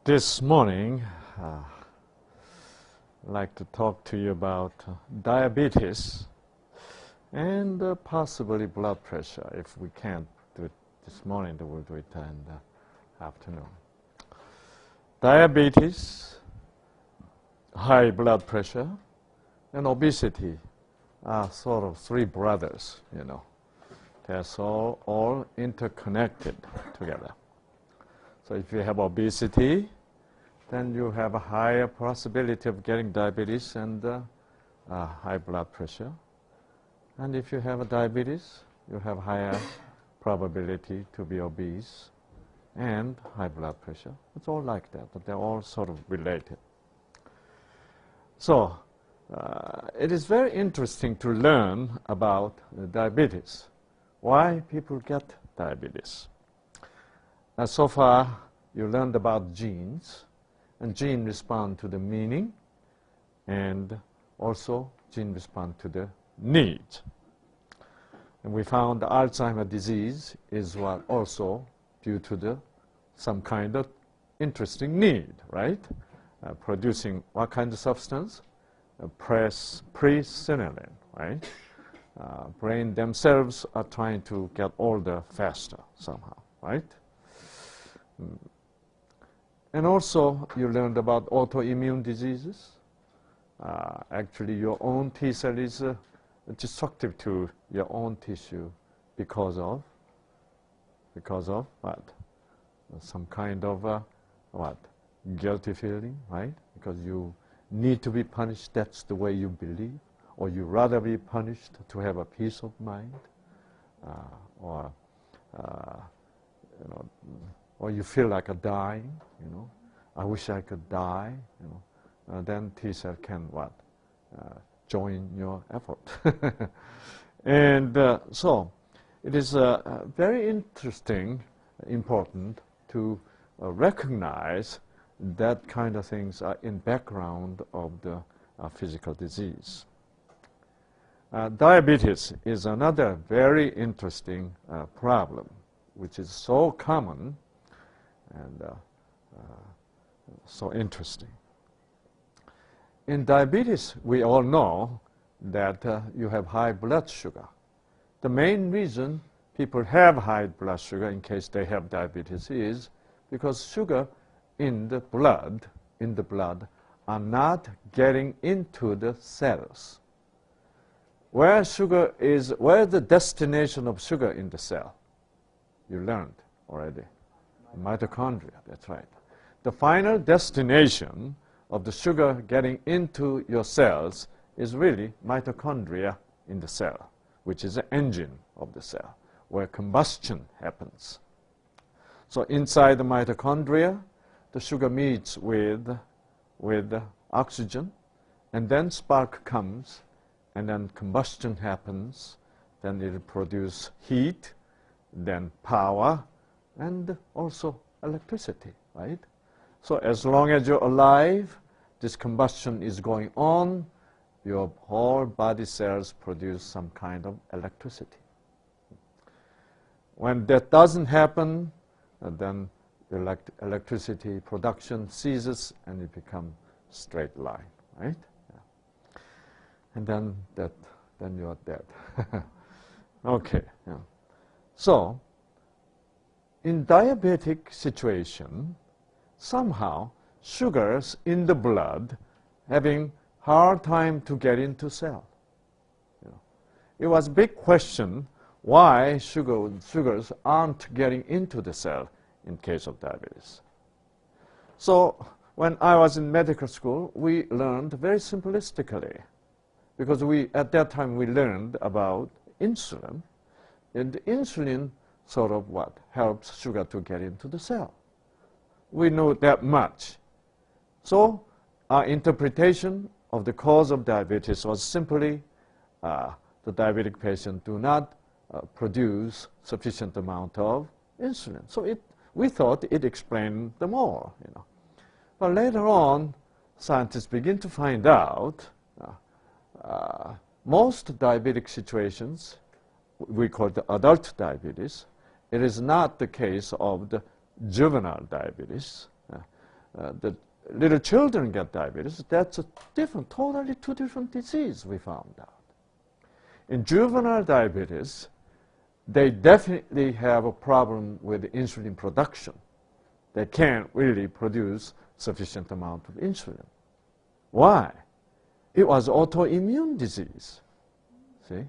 This morning, I'd like to talk to you about diabetes and possibly blood pressure. If we can't do it this morning, then we'll do it in the afternoon. Diabetes, high blood pressure, and obesity are sort of three brothers, you know. They're so all interconnected together. So if you have obesity, then you have a higher possibility of getting diabetes and high blood pressure. And if you have a diabetes, you have higher probability to be obese and high blood pressure. It's all like that, but they're all sort of related. So it is very interesting to learn about diabetes, why people get diabetes. So far, you learned about genes, and genes respond to the meaning, and also genes respond to the needs. And we found Alzheimer's disease is what also due to some kind of interesting need, right? Producing what kind of substance? Presenilin, right? Brain themselves are trying to get older faster somehow, right? And also, you learned about autoimmune diseases. Actually, your own T cell is destructive to your own tissue because of what? Some kind of what? Guilty feeling, right? Because you need to be punished. That's the way you believe, or you rather be punished to have a peace of mind, or you know. Or you feel like dying, you know. I wish I could die, you know. Then T cell can what? Join your effort. And so it is very interesting, important to recognize that kind of things are in background of the physical disease. Diabetes is another very interesting problem, which is so common and so interesting. In diabetes, we all know that you have high blood sugar. The main reason people have high blood sugar in case they have diabetes is because sugar in the blood are not getting into the cells. Where the destination of sugar in the cell? You learned already. Mitochondria, that's right. The final destination of the sugar getting into your cells is really mitochondria in the cell, which is the engine of the cell, where combustion happens. So inside the mitochondria, the sugar meets with oxygen, and then spark comes, and then combustion happens, then it will produce heat, then power, and also electricity, right? So as long as you're alive, this combustion is going on, your whole body cells produce some kind of electricity. When that doesn't happen, then the electricity production ceases and it becomes straight line, right? Yeah. And then you're dead. Okay. Yeah. So in diabetic situation, somehow sugars in the blood having hard time to get into cell. You know, it was a big question why sugars aren't getting into the cell in case of diabetes. So when I was in medical school, we learned very simplistically, because at that time we learned about insulin, and insulin sort of what helps sugar to get into the cell. We know that much. So our interpretation of the cause of diabetes was simply the diabetic patient do not produce sufficient amount of insulin. So we thought it explained them all, you know. But later on, scientists begin to find out most diabetic situations, we call the adult diabetes, it is not the case of the juvenile diabetes. the little children get diabetes, that's a different, totally two different diseases we found out. In juvenile diabetes, they definitely have a problem with insulin production. They can't really produce sufficient amount of insulin. Why? It was autoimmune disease. See?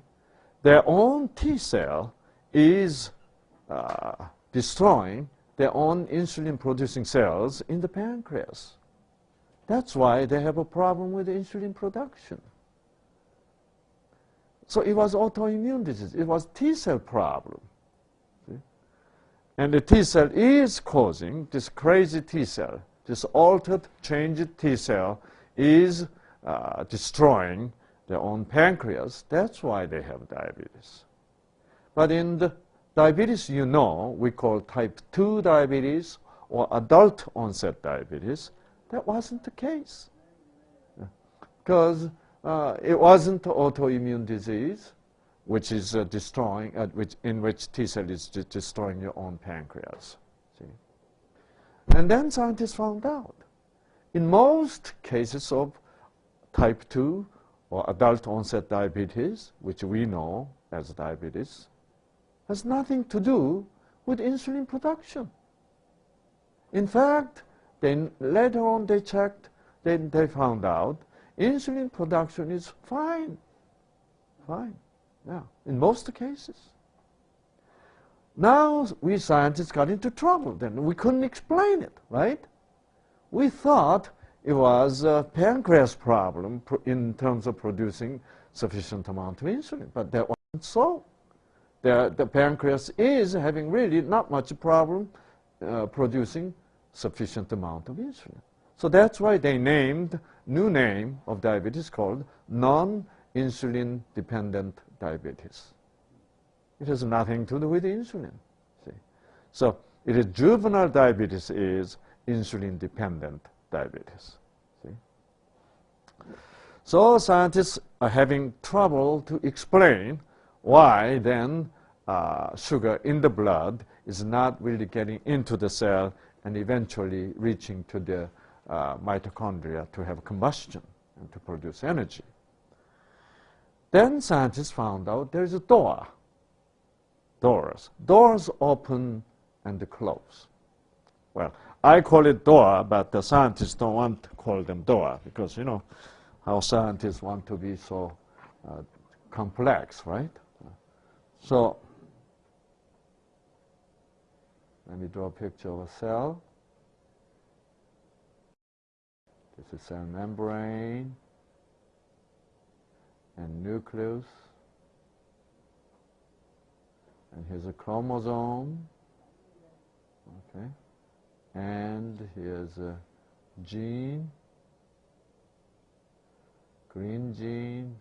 Their own T cell is destroying their own insulin-producing cells in the pancreas. That's why they have a problem with insulin production. So it was autoimmune disease. It was T cell problem. See? And the T cell is causing this crazy T cell, this altered, changed T cell is destroying their own pancreas. That's why they have diabetes. But in the diabetes we call type 2 diabetes or adult onset diabetes. That wasn't the case. Because it wasn't autoimmune disease, which is destroying, in which T cell is destroying your own pancreas. See? And then scientists found out, in most cases of type 2 or adult onset diabetes, which we know as diabetes, has nothing to do with insulin production. In fact, then later on they checked, then they found out insulin production is fine. Fine, yeah, in most cases. Now we scientists got into trouble then. We couldn't explain it, right? We thought it was a pancreas problem in terms of producing sufficient amount of insulin, but that wasn't so. The pancreas is having really not much problem producing sufficient amount of insulin. So that's why they named new name of diabetes called non-insulin dependent diabetes. It has nothing to do with insulin. See? So it is juvenile diabetes is insulin dependent diabetes. See? So scientists are having trouble to explain why then sugar in the blood is not really getting into the cell and eventually reaching to the mitochondria to have combustion and to produce energy. Then scientists found out there is a door. Doors open and close. Well, I call it door, but the scientists don't want to call them door because, you know, how scientists want to be so complex, right? So let me draw a picture of a cell. This is cell membrane and nucleus. And here's a chromosome. Okay. And here's a gene, green gene,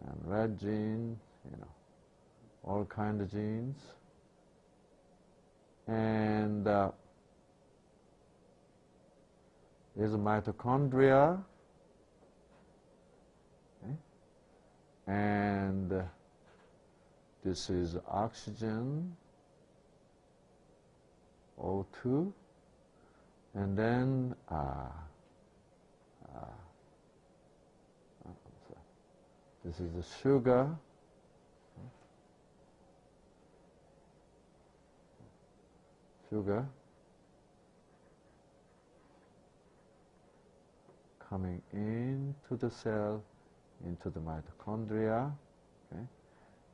and red gene, you know, all kinds of genes. And here's a mitochondria. Okay. And this is oxygen, O2, and then this is the sugar. Sugar coming into the cell, into the mitochondria. Okay.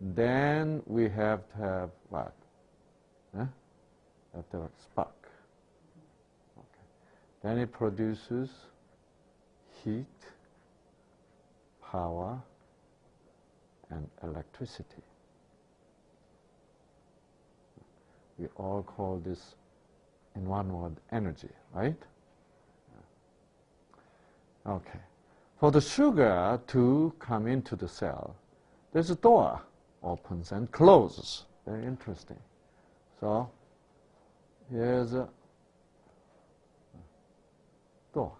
Then we have to have what? Have to have spark. Okay. Then it produces heat, power, and electricity. We all call this, in one word, energy, right? Okay. For the sugar to come into the cell, there's a door, opens and closes. Very interesting. So here's a door.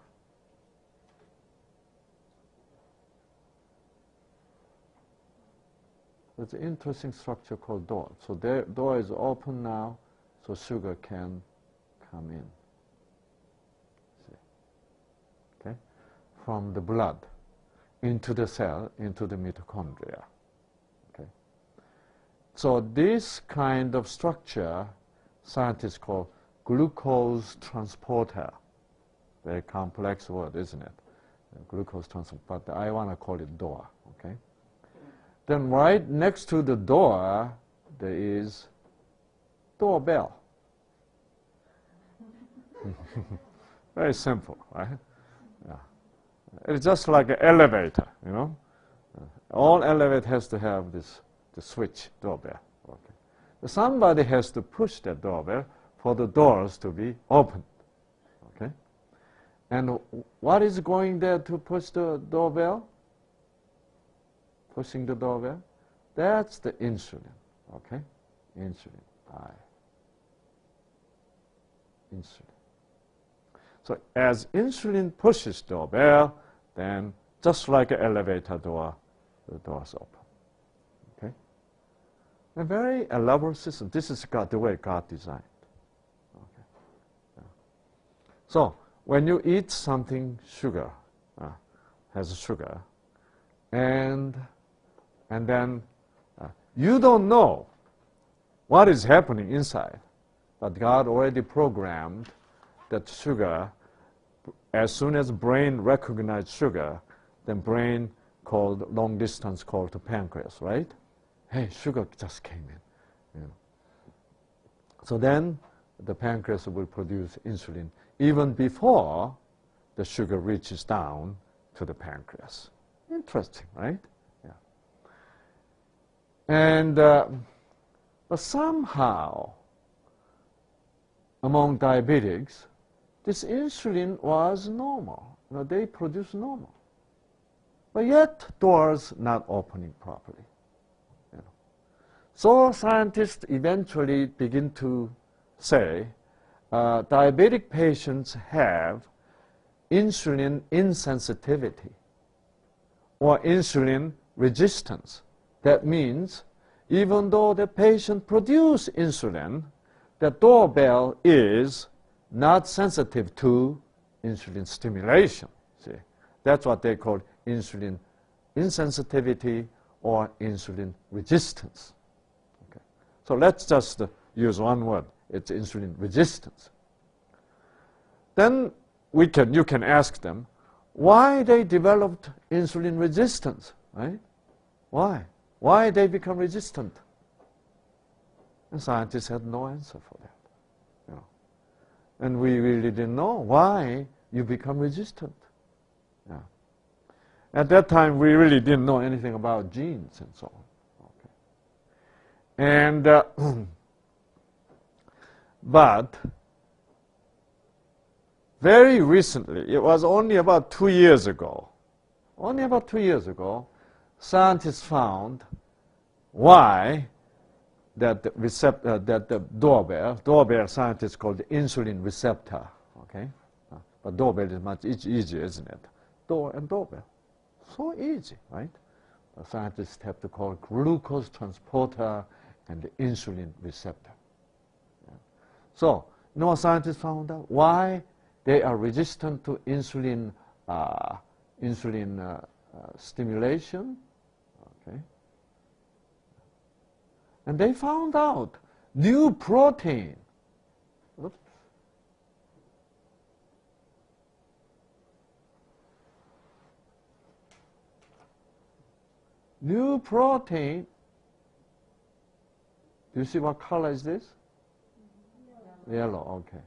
There's an interesting structure called door. So the door is open now, so sugar can come in. okay, from the blood into the cell, into the mitochondria. Okay. So this kind of structure, scientists call glucose transporter. Very complex word, isn't it? Glucose transporter, but I want to call it door. Okay. Then right next to the door, there is doorbell. Very simple, right? Yeah. It's just like an elevator, you know. All elevator has to have the switch doorbell. Okay. Somebody has to push that doorbell for the doors to be opened. Okay. And what is going there to push the doorbell? Pushing the doorbell? That's the insulin. Okay. Insulin. Insulin. So as insulin pushes the doorbell, then just like an elevator door, the doors open. Okay? A very elaborate system. This is the way God designed. Okay. Yeah. So when you eat something sugar, has sugar, and then you don't know what is happening inside, but God already programmed that sugar. As soon as brain recognized sugar, then brain called long distance call to pancreas, right? Hey, sugar just came in. You know. So then the pancreas will produce insulin even before the sugar reaches down to the pancreas. Interesting, right? Yeah. And but somehow among diabetics, this insulin was normal. You know, they produce normal. But yet, doors not opening properly. You know. So scientists eventually begin to say, diabetic patients have insulin insensitivity or insulin resistance. That means even though the patient produces insulin, the doorbell is not sensitive to insulin stimulation. See, that's what they call insulin insensitivity or insulin resistance. Okay. So let's just use one word. It's insulin resistance. Then you can ask them why they developed insulin resistance, right? Why? Why they become resistant? And scientists had no answer for that. And we really didn't know why you become resistant. Yeah. At that time, we really didn't know anything about genes and so on. Okay. And but very recently, it was only about 2 years ago, scientists found why that the doorbell scientists call the insulin receptor, okay? But doorbell is much easier, isn't it? Door and doorbell, so easy, right? Scientists have to call glucose transporter and the insulin receptor. Yeah. So, you know what scientists found out? Why they are resistant to insulin stimulation, okay? And they found out new protein. Oops. New protein. Do you see what color is this? Yellow, okay.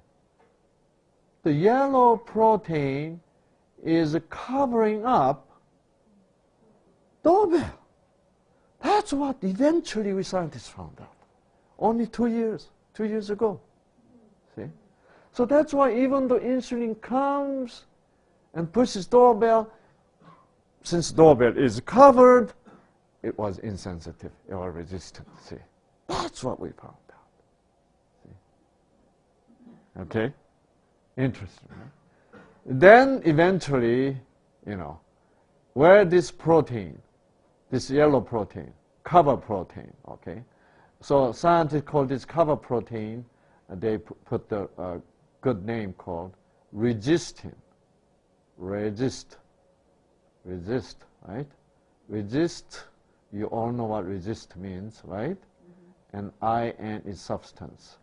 The yellow protein is covering up doorbell. That's what eventually we scientists found out. Only 2 years ago. See? So that's why even though insulin comes and pushes doorbell, since doorbell is covered, it was insensitive or resistant. See? That's what we found out. See? Okay? Interesting. Right? Then eventually, you know, where this protein, this yellow protein, cover protein, okay? So scientists call this cover protein, they put the good name called resistin. resist, right? Resist, you all know what resist means, right? And IN is substance.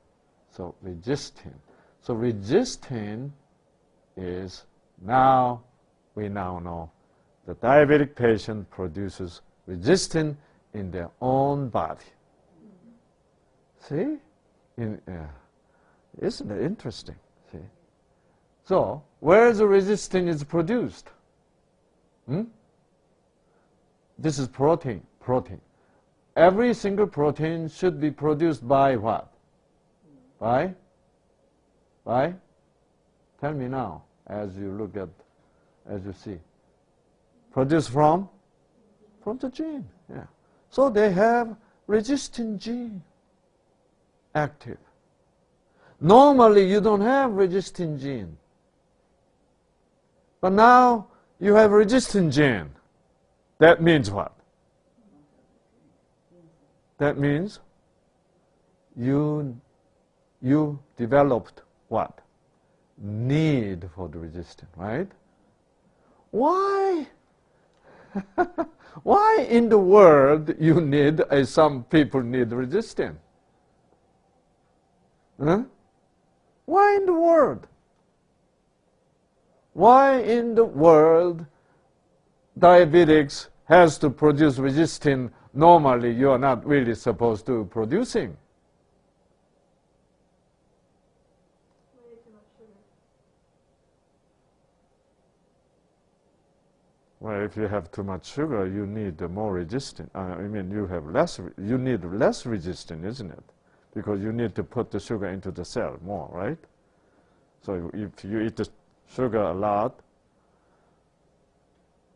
So resistin. So resistin is, now we now know the diabetic patient produces resistin in their own body. See? Isn't it interesting? See? So, where the resistin is produced? This is protein. Every single protein should be produced by what? By? Tell me now, as you look at, as you see. Produced from? From the gene, yeah. So they have resistin gene active. Normally you don't have resistin gene. But now you have resistin gene. That means what? That means you developed what? Need for the resistin, right? Why? Why in the world you need, some people need resistin? Huh? Why in the world? Why in the world diabetics has to produce resistin? Normally you are not really supposed to producing. Well, if you have too much sugar, you need more resistin. I mean, you need less resistin, isn't it? Because you need to put the sugar into the cell more, right? So if you eat the sugar a lot,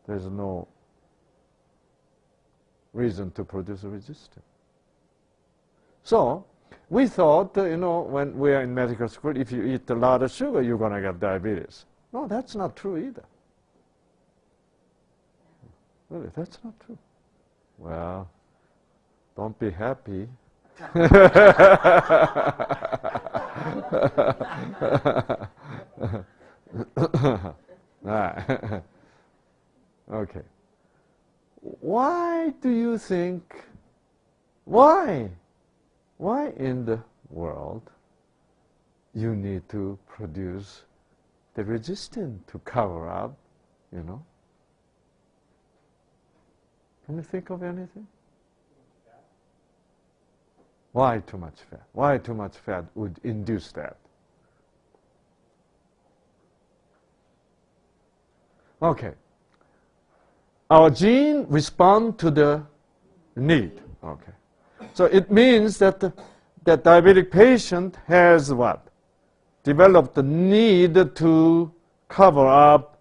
there's no reason to produce a resistin. So we thought, when we are in medical school, if you eat a lot of sugar, you're going to get diabetes. No, that's not true either. Really, that's not true. Well, don't be happy. Okay. Why do you think, why in the world you need to produce the resistin to cover up, Can you think of anything? Why too much fat? Why too much fat would induce that? Okay. Our gene respond to the need. Okay. So it means that the diabetic patient has what? Developed the need to cover up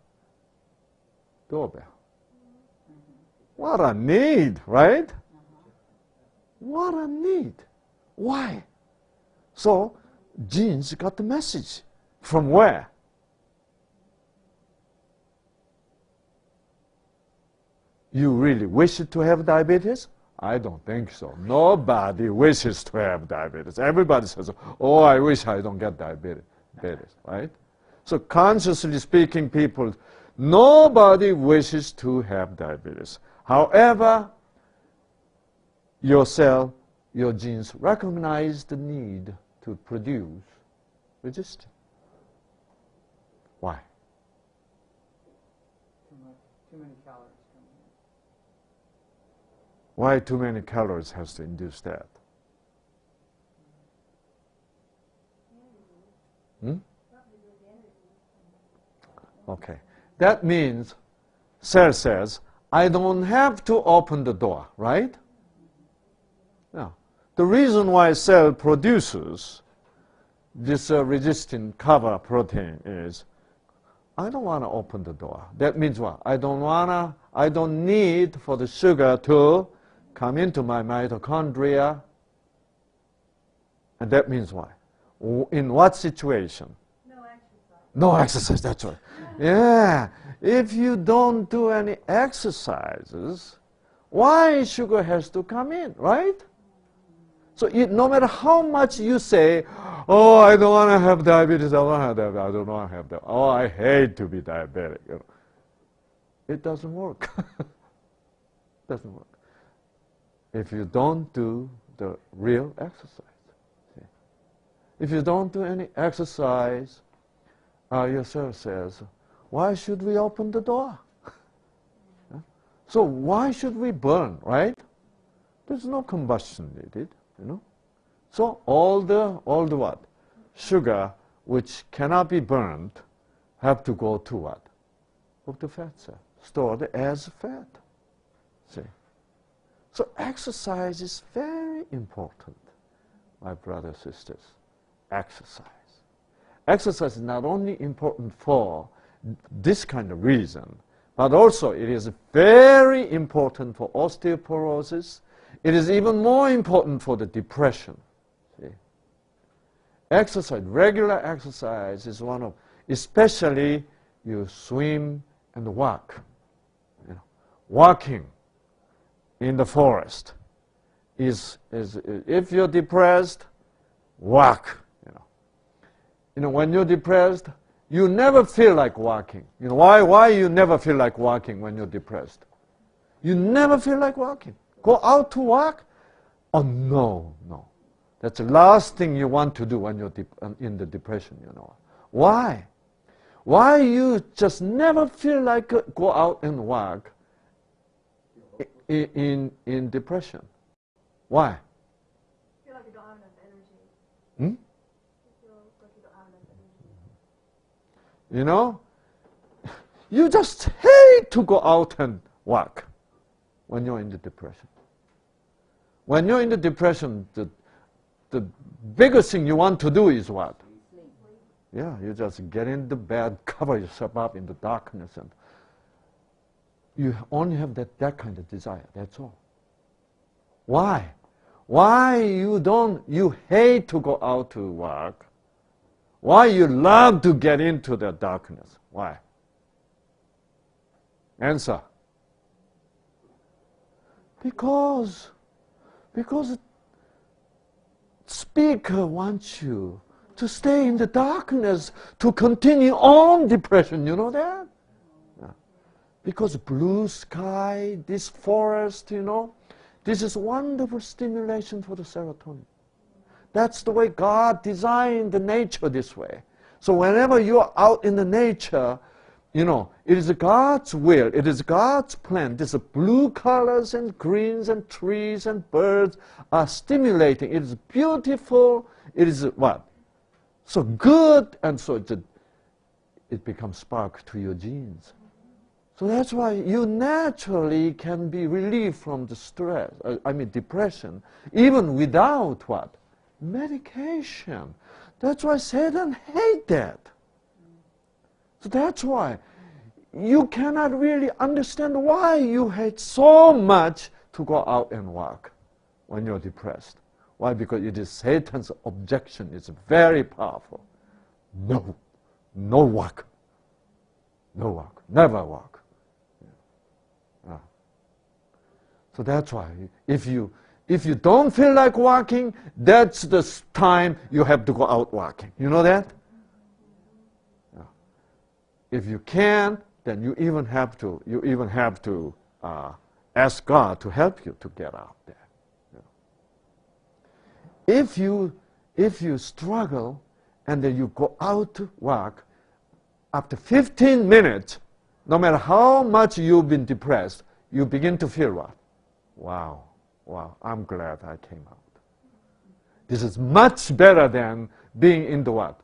doorbell. What a need, right? What a need. Why? So genes got the message. From where? You really wish to have diabetes? I don't think so. Nobody wishes to have diabetes. Everybody says, oh, I wish I don't get diabetes, right? So consciously speaking, people, nobody wishes to have diabetes. However, your cell, your genes recognize the need to produce resistin. Why? Too many calories. Why too many calories has to induce that? Okay. That means cell says, I don't have to open the door, right? Now, the reason why cell produces this resistin cover protein is, I don't want to open the door. That means what? I don't need for the sugar to come into my mitochondria. And that means what? In what situation? No exercise. No exercise, that's right. Yeah. If you don't do any exercises, why sugar has to come in, right? So no matter how much you say, oh, I don't want to have diabetes, I don't want to have diabetes, I don't want to have that. Oh, I hate to be diabetic. You know. It doesn't work. Doesn't work. If you don't do the real exercise. See? If you don't do any exercise, your cell says, why should we open the door? So why should we burn, right? There's no combustion needed, you know. So all the what? Sugar which cannot be burned have to go to what? Go to fat cell, stored as fat. See? So exercise is very important, my brothers and sisters. Exercise. Exercise is not only important for this kind of reason, but also it is very important for osteoporosis. It is even more important for the depression. See? Exercise, regular exercise is one of, especially you swim and walk. You know, walking in the forest is if you're depressed, walk. You know, when you're depressed, you never feel like walking. You know, why you never feel like walking when you're depressed? You never feel like walking. Go out to walk? Oh, no. That's the last thing you want to do when you're in the depression, you know. Why? Why you just never feel like go out and walk in depression? Why? I feel like you don't have enough energy. Hmm? You know, you just hate to go out and walk when you're in the depression. When you're in the depression, the biggest thing you want to do is what? sleep. Yeah, you just get in the bed, cover yourself up in the darkness, and you only have that kind of desire, that's all. Why? Why you hate to go out to work? Why you love to get into the darkness? Why? Answer. Because speaker wants you to stay in the darkness, to continue on depression. You know that? Yeah. Because blue sky, this forest, you know, this is wonderful stimulation for the serotonin. That's the way God designed the nature this way. So whenever you're out in the nature, you know, it is God's will, it is God's plan. These blue colors and greens and trees and birds are stimulating. It is beautiful. It is what? So good, and so it becomes spark to your genes. So that's why you naturally can be relieved from the stress, depression, even without what? Medication. That's why Satan hates that. So that's why you cannot really understand why you hate so much to go out and walk when you're depressed. Why? Because it is Satan's objection. It's very powerful. No walk. No walk. Never walk. Yeah. So that's why if you don't feel like walking, that's the time you have to go out walking. You know that? Yeah. If you can't, then you even have to ask God to help you to get out there. Yeah. If you struggle and then you go out to walk, after 15 minutes, no matter how much you've been depressed, you begin to feel what? Wow, I'm glad I came out. This is much better than being in the what?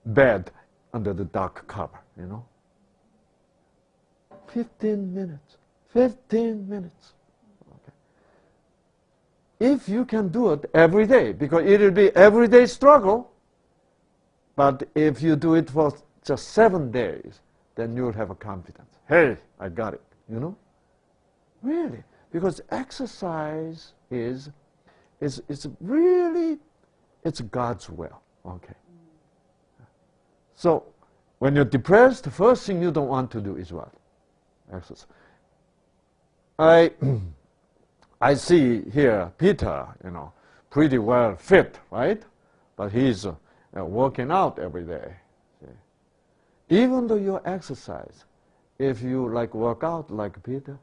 Bed under the dark cover, you know? 15 minutes. 15 minutes. Okay. If you can do it every day, because it will be everyday struggle, but if you do it for just 7 days, then you'll have a confidence. Hey, I got it, you know? Really. Because exercise is really, it's God's will, okay? So, when you're depressed, the first thing you don't want to do is what? Exercise. I see here Peter, you know, pretty well fit, right? But he's working out every day. See? Even though you exercise, if you like work out like Peter,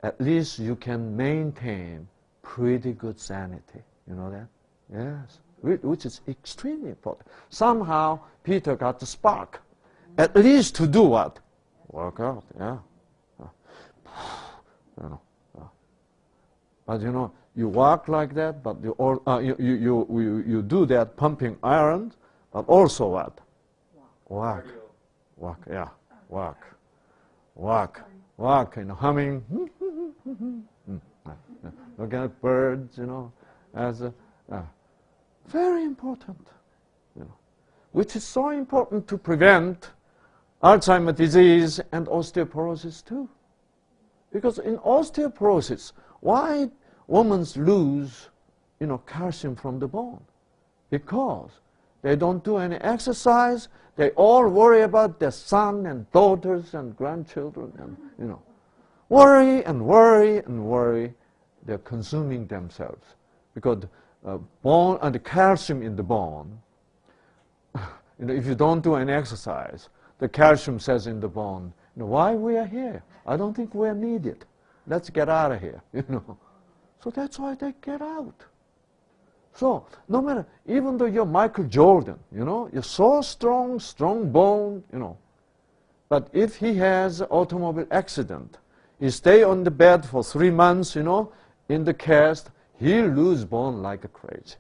at least you can maintain pretty good sanity. You know that? Yes. Which is extremely important. Somehow Peter got the spark, at least to do what? Work out, yeah. You know, but you know, you walk like that, but you do that pumping iron, but also what? Walk, yeah, walk, you know, humming. Look at birds, you know, as a very important, you know, which is so important to prevent Alzheimer's disease and osteoporosis too. Because in osteoporosis, why women lose, you know, calcium from the bone? Because they don't do any exercise. They all worry about their son and daughters and grandchildren, and you know, worry and worry and worry. They're consuming themselves because bone and the calcium in the bone. You know, if you don't do any exercise, the calcium says in the bone, you know, why we are here? I don't think we are needed. Let's get out of here. You know, so that's why they get out. So no matter, even though you're Michael Jordan, you know, you're so strong bone, you know, but if he has an automobile accident, he stay on the bed for 3 months, you know, in the cast, he'll lose bone like crazy.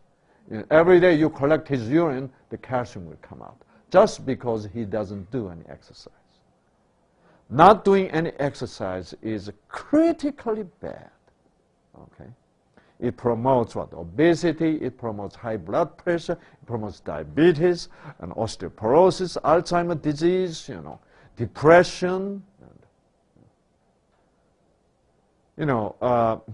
You know, every day you collect his urine, the calcium will come out, just because he doesn't do any exercise. Not doing any exercise is critically bad. Okay? It promotes what? Obesity, it promotes high blood pressure, it promotes diabetes and osteoporosis, Alzheimer's disease, you know, depression. You know, up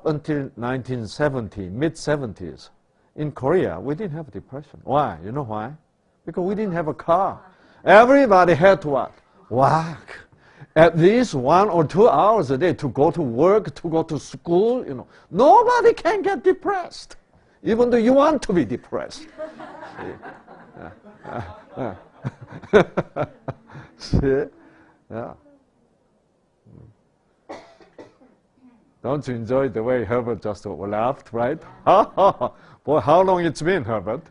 until 1970, mid-70s, in Korea, we didn't have depression. Why? You know why? Because we didn't have a car. Everybody had to what? Walk. At least 1 or 2 hours a day to go to work, to go to school, you know. Nobody can get depressed, even though you want to be depressed. See? Yeah. Don't you enjoy the way Herbert just laughed, right? Boy, how long it's been, Herbert?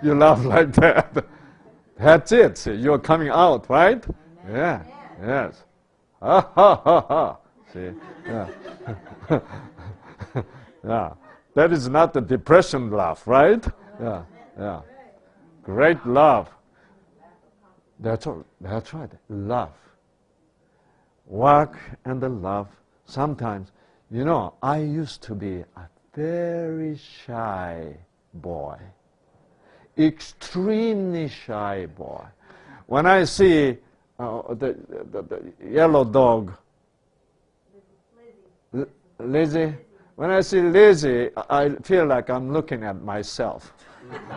You laugh like that. That's it. See, you're coming out, right? Yeah. Yes. Ha ha ha ha. See? Yeah. Yeah. That is not the depression laugh, right? Yeah. Yeah. Great laugh. That's all. That's right. Laugh. Walk and laugh. Sometimes, you know, I used to be a very shy boy, extremely shy boy. When I see the yellow dog, Lizzie, when I see Lizzie, I feel like I'm looking at myself.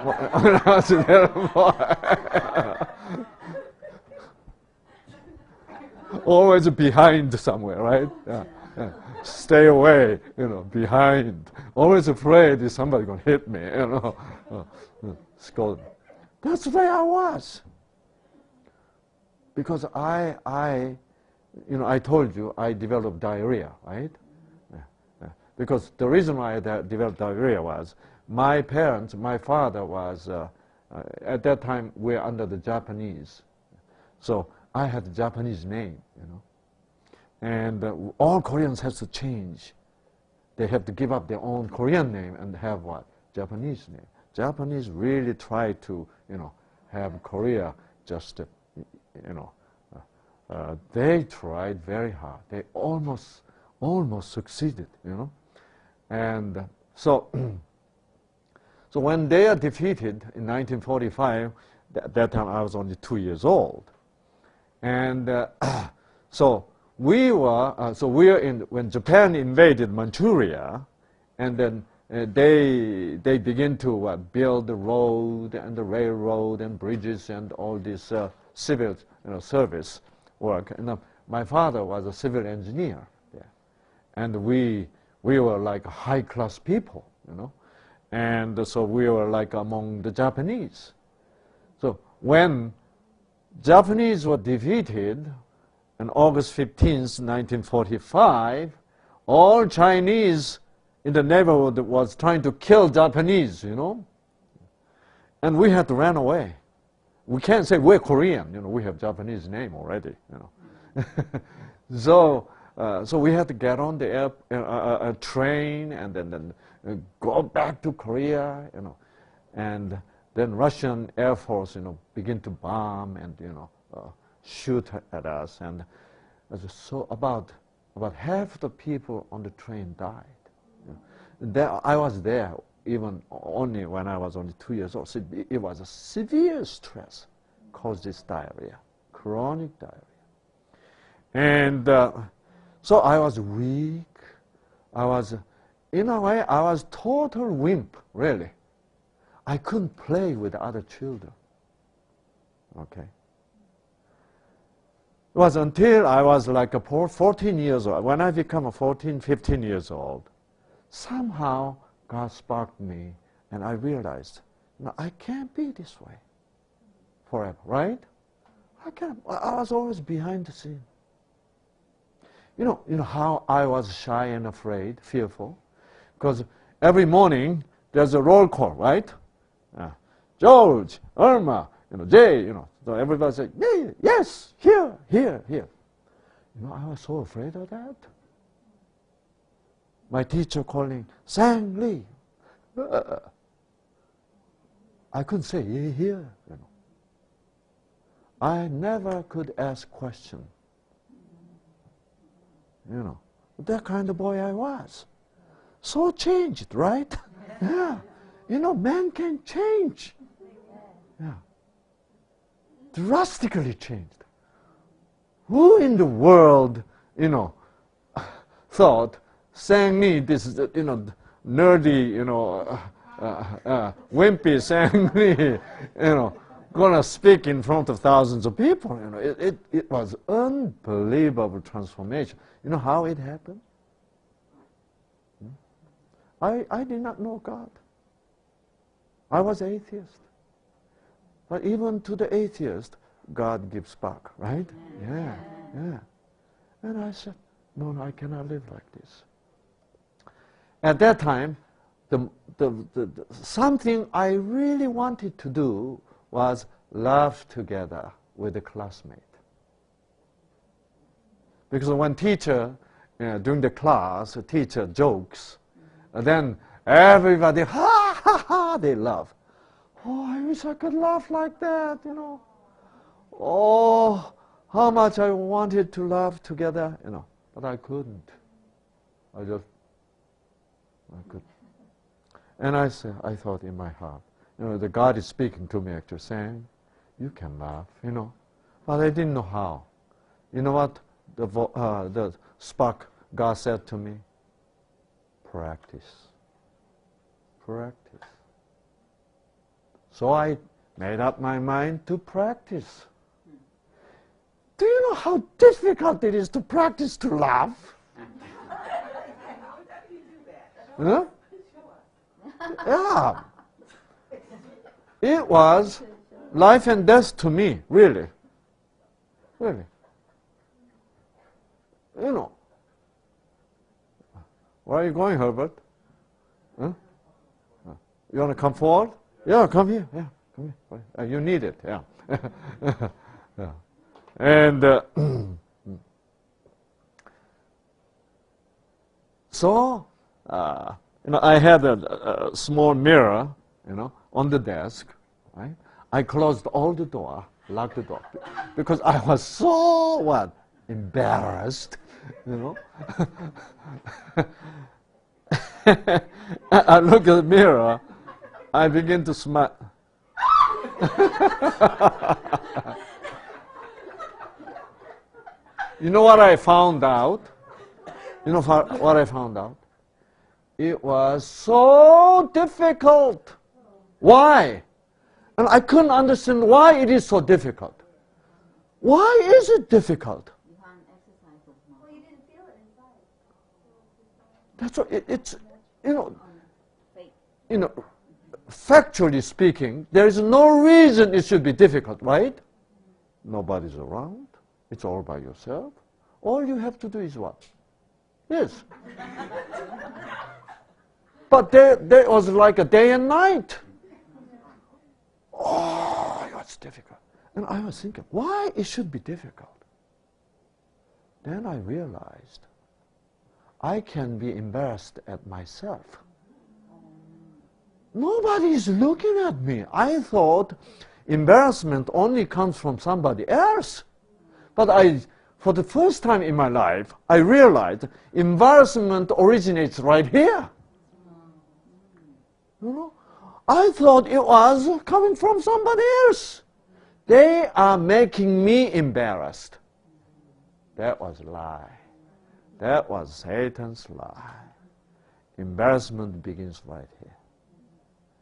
When I was a little boy. Always behind somewhere, right? Yeah. Yeah. Stay away, you know, behind. Always afraid is somebody going to hit me, you know. Scold. That's the way I was. Because I told you I developed diarrhea, right? Yeah. Yeah. Because the reason why I developed diarrhea was my parents, my father was, at that time we were under the Japanese. So I had a Japanese name, you know. And all Koreans have to change. They have to give up their own Korean name and have what? Japanese name. Japanese really try to, you know, have Korea just, you know, they tried very hard. They almost succeeded, you know. And so, so when they are defeated in 1945, at that time I was only 2 years old. And so we were when Japan invaded Manchuria, and then they begin to build the road and the railroad and bridges and all this civil service work. And my father was a civil engineer there, and we were like high-class people, you know, and so we were like among the Japanese. So when Japanese were defeated on August 15th, 1945, all Chinese in the neighborhood was trying to kill Japanese, you know, and we had to run away. We can't say we're Korean, you know, we have Japanese name already, you know. So we had to get on the train and then go back to Korea, you know, and then Russian Air Force, you know, begin to bomb and, you know, shoot at us, and so about half the people on the train died. You know. I was there even only when I was only 2 years old. So it was a severe stress caused this diarrhea, chronic diarrhea. And so I was weak. In a way, I was total wimp, really. I couldn't play with other children. Okay. It was until I was like 14 years old. When I became 14, 15 years old, somehow God sparked me, and I realized, no, I can't be this way forever, right? I can't. I was always behind the scene. You know how I was shy and afraid, fearful, because every morning there's a roll call, right? George, Irma, you know, Jay, you know. So everybody said, yeah, yes, here. You know, I was so afraid of that. My teacher calling, Shang Li. I couldn't say, here, you know. I never could ask questions. You know, that kind of boy I was. So changed, right? Yeah. You know, man can change. Yeah. Drastically changed. Who in the world, you know, thought Shang Li, this is, you know, nerdy, you know, wimpy Shang Li, you know, gonna speak in front of thousands of people. You know, it was unbelievable transformation. You know how it happened? I did not know God. I was atheist. But even to the atheist, God gives spark, right? Yeah. And I said, no, I cannot live like this. At that time, something I really wanted to do was laugh together with a classmate. Because when teacher, during the class, teacher jokes, then everybody, ha, ha, ha, they laugh. Oh, I wish I could laugh like that, you know. Oh, how much I wanted to laugh together, you know, but I couldn't. I could. And I thought in my heart, you know, the God is speaking to me actually, saying, you can laugh, you know. But I didn't know how. You know what the spark God said to me? Practice. Practice. So I made up my mind to practice. Do you know how difficult it is to practice to laugh? Huh? Yeah. It was life and death to me, really. Really. You know. Where are you going, Herbert? Huh? You want to come forward? Yeah, come here. Yeah, come here. You need it. Yeah. Yeah. And so, you know, I had a small mirror, you know, on the desk. Right? I closed all the door, locked the door, because I was so embarrassed, you know. I look at the mirror. I begin to smile. You know what I found out? You know what I found out? It was so difficult. Why? And I couldn't understand why it is so difficult. Why is it difficult? Well, you didn't feel it inside. That's what it's, you know, factually speaking, there is no reason it should be difficult, right? Nobody's around. It's all by yourself. All you have to do is what? Yes. But there was like a day and night. Oh, it's difficult. And I was thinking, why it should be difficult? Then I realized I can be embarrassed at myself. Nobody is looking at me. I thought embarrassment only comes from somebody else. But for the first time in my life, I realized embarrassment originates right here. You know? I thought it was coming from somebody else. They are making me embarrassed. That was a lie. That was Satan's lie. Embarrassment begins right here.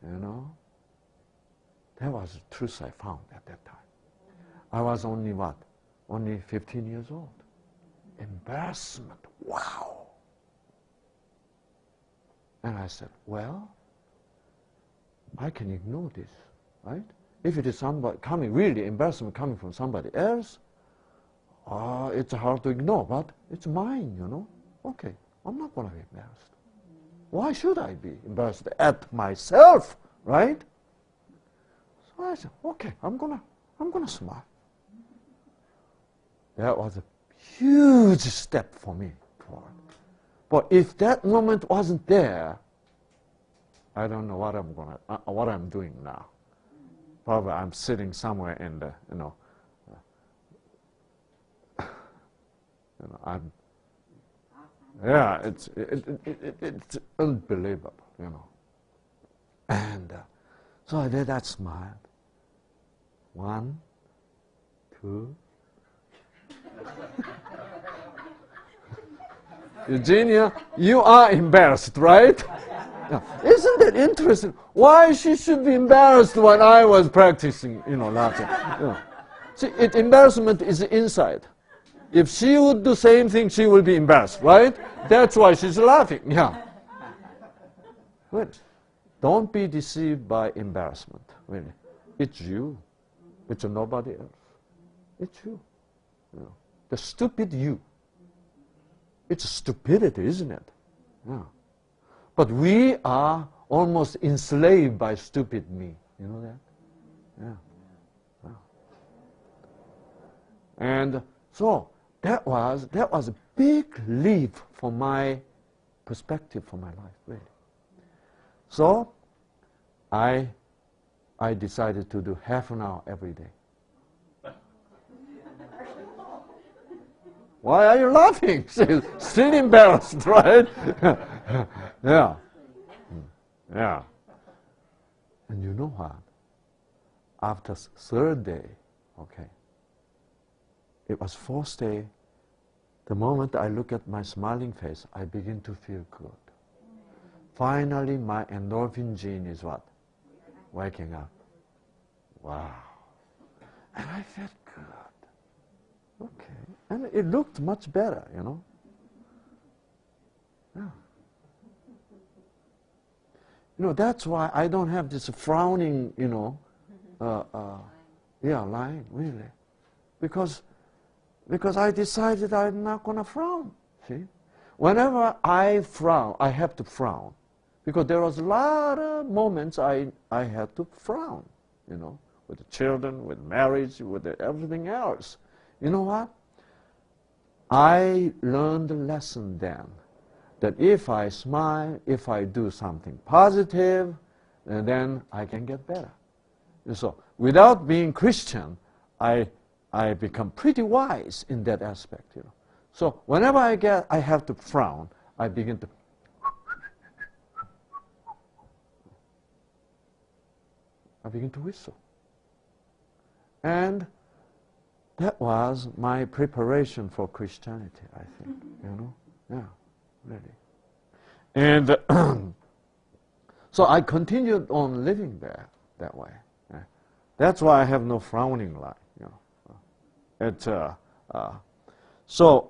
You know? That was the truth I found at that time. I was only what? Only 15 years old. Embarrassment. Wow. And I said, well, I can ignore this, right? If it is somebody coming, really embarrassment coming from somebody else, it's hard to ignore, but it's mine, you know. Okay, I'm not going to be embarrassed. Why should I be embarrassed at myself, right? So I said, okay, I'm gonna smile. That was a huge step for me forward. But if that moment wasn't there, I don't know what I'm doing now. Probably I'm sitting somewhere in the, it's unbelievable, you know. And so I did that smile. 1, 2. Eugenia, you are embarrassed, right? Isn't it interesting? Why she should be embarrassed when I was practicing, laughing? See, embarrassment is inside. If she would do the same thing, she will be embarrassed, right? That's why she's laughing. Yeah. Really. Don't be deceived by embarrassment. Really. It's you. It's nobody else. It's you. The stupid you. It's stupidity, isn't it? Yeah. But we are almost enslaved by stupid me. You know that? Yeah. And so that was a big leap for my perspective for my life, really. So I decided to do half an hour every day. Why are you laughing? She's still embarrassed, right? Yeah. Yeah. And you know what? After third day, okay, it was fourth day, the moment I look at my smiling face, I begin to feel good. Finally, my endorphin gene is what? Waking up. Wow. And I felt good. Okay. And it looked much better, you know. Yeah. That's why I don't have this frowning, line, really. Because I decided I'm not going to frown, see. Whenever I frown, I have to frown. Because there was a lot of moments I had to frown, with the children, with marriage, with everything else. You know what? I learned a lesson then, that if I smile, if I do something positive, then I can get better. And so, without being Christian, I become pretty wise in that aspect. So, whenever I have to frown, I begin to. I begin to whistle. And that was my preparation for Christianity, I think. Yeah, really. And so I continued on living there that way. That's why I have no frowning line. So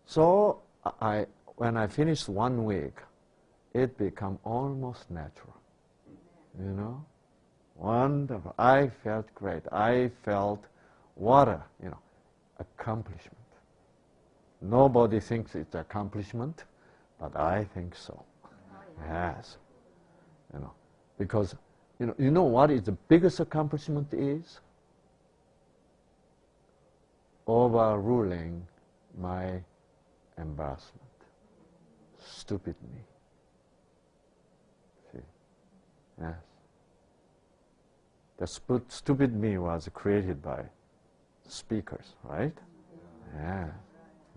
So when I finished 1 week, it became almost natural. You know? Wonderful. I felt great. I felt what a, accomplishment. Nobody thinks it's an accomplishment, but I think so. Yes. Because you know what is the biggest accomplishment is? Overruling my embarrassment. Stupid me. See? Yes. The stupid me was created by speakers, right? Yeah.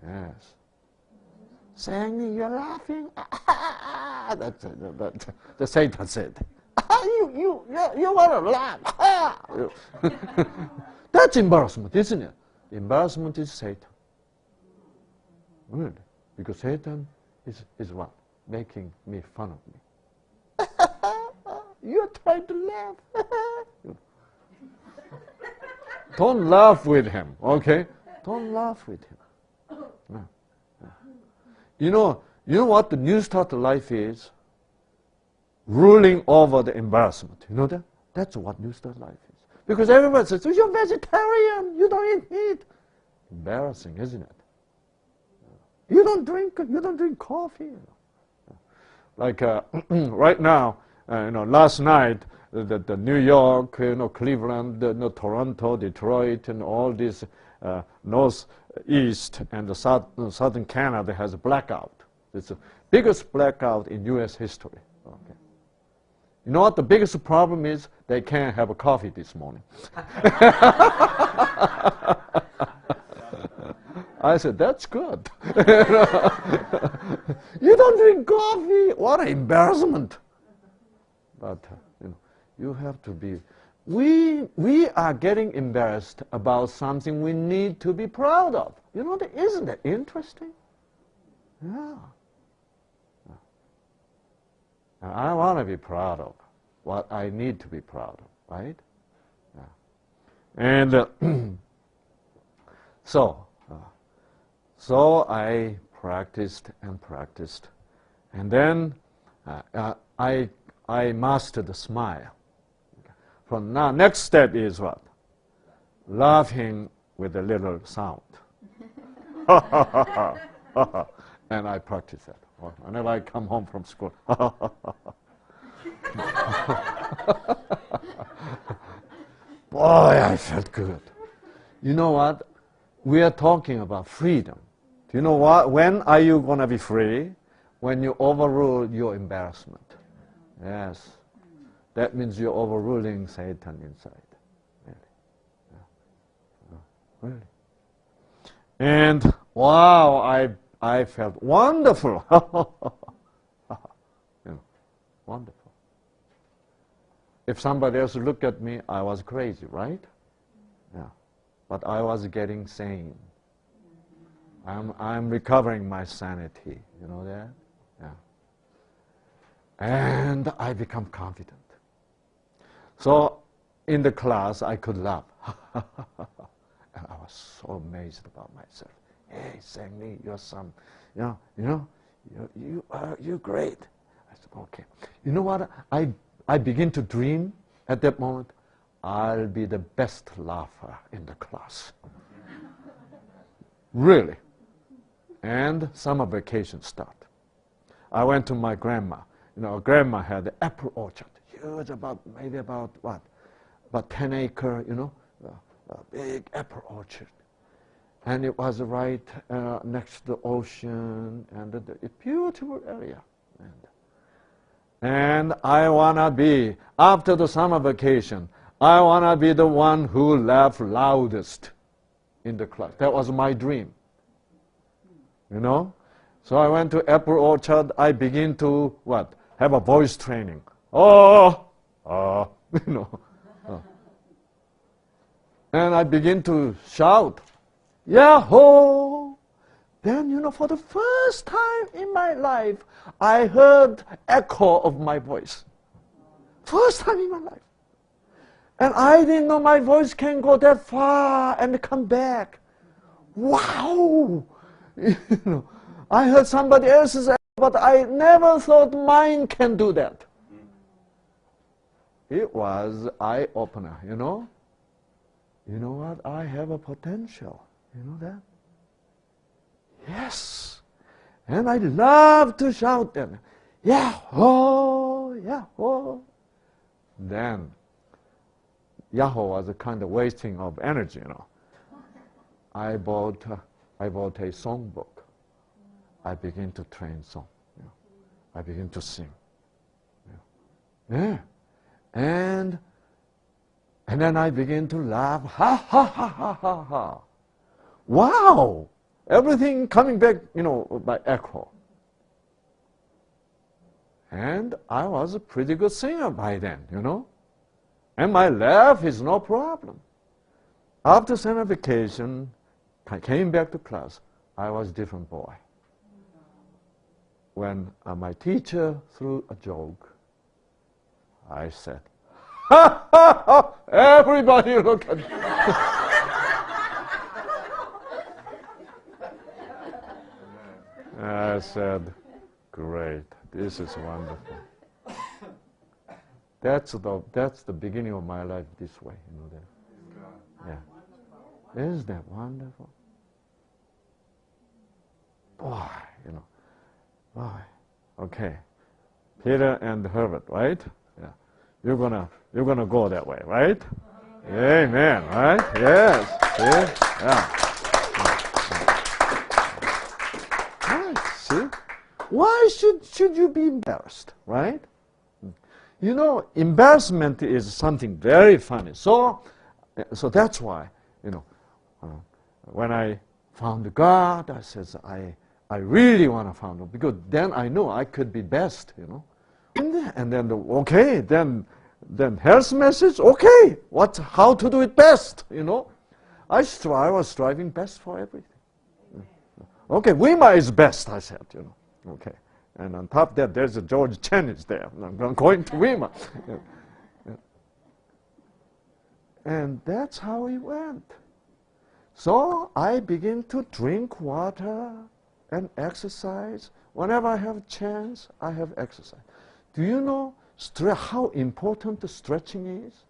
Yes. Shang Li, you're laughing. That's the Satan said. You want to laugh. That's embarrassment, isn't it? Embarrassment is Satan. Really? Because Satan is what? Making me fun of me. You're trying to laugh. Don't laugh with him, okay? Don't laugh with him. No. You know what the new start life is? Ruling over the embarrassment. You know that? That's what new start life is. Because everybody says, oh, you're vegetarian, you don't eat meat. Embarrassing, isn't it? You don't drink coffee. Like right now, last night, the New York, Cleveland, Toronto, Detroit, and all these northeast and the southern Canada has a blackout. It's the biggest blackout in U.S. history. Okay. You know what the biggest problem is? They can't have a coffee this morning. I said, that's good. You don't drink coffee? What an embarrassment. But, you have to be. We are getting embarrassed about something we need to be proud of. Isn't that interesting? Yeah. And I want to be proud of what I need to be proud of, right? Yeah. And so I practiced and practiced, and then I mastered the smile. From now, next step is what? Laughing with a little sound. And I practice that. Whenever I come home from school. Boy, I felt good. You know what? We are talking about freedom. Do you know what? When are you going to be free? When you overrule your embarrassment. Yes. That means you're overruling Satan inside. Really. Yeah. Really. And wow, I felt wonderful. Wonderful. If somebody else looked at me, I was crazy, right? Yeah. But I was getting sane. I'm recovering my sanity. You know that? Yeah. And I become confident. So in the class, I could laugh. And I was so amazed about myself. Hey, Shang Li, you're you're great. I said, okay. You know what? I begin to dream at that moment. I'll be the best laugher in the class. Really. And summer vacation start. I went to my grandma. Grandma had an apple orchard. Huge, about 10 acre, a big apple orchard. And it was right next to the ocean and a beautiful area. And I want to be, after the summer vacation, I want to be the one who laughed loudest in the class. That was my dream. So I went to apple orchard. I begin to, have a voice training. And I begin to shout, Yahoo! Then, for the first time in my life, I heard echo of my voice. First time in my life. And I didn't know my voice can go that far and come back. Wow! You know, I heard somebody else's, but I never thought mine can do that. It was eye-opener, you know. You know what? I have a potential. You know that? Yes. And I love to shout them. Yahoo! Yahoo! Then, Yahoo was a kind of wasting of energy, you know. I bought a songbook. I begin to train song. You know. I begin to sing. Yeah. And then I begin to laugh. Ha ha ha ha ha ha. Wow! Everything coming back, you know, by echo. And I was a pretty good singer by then, you know. And my laugh is no problem. After summer vacation, I came back to class. I was a different boy. When my teacher threw a joke, I said, ha ha ha! Everybody look at me. I said, great, this is wonderful. That's the beginning of my life this way, you know that. Yeah. Isn't that wonderful? Boy, you know. Boy. Okay. Peter and Herbert, right? Yeah. You're gonna go that way, right? Amen, right? Yes. See? Yeah. See? Why should you be embarrassed, right? You know, embarrassment is something very funny. So that's why, you know, when I found God, I said, I really want to find God, because then I know I could be best, you know. And then okay, then health message, okay, how to do it best, you know. I was striving best for everything. Okay, Wima is best, I said, you know. Okay. And on top of that, there's a George Chen is there. I'm going to Wima. And that's how it went. So I begin to drink water and exercise. Whenever I have a chance, I have exercise. Do you know how important the stretching is?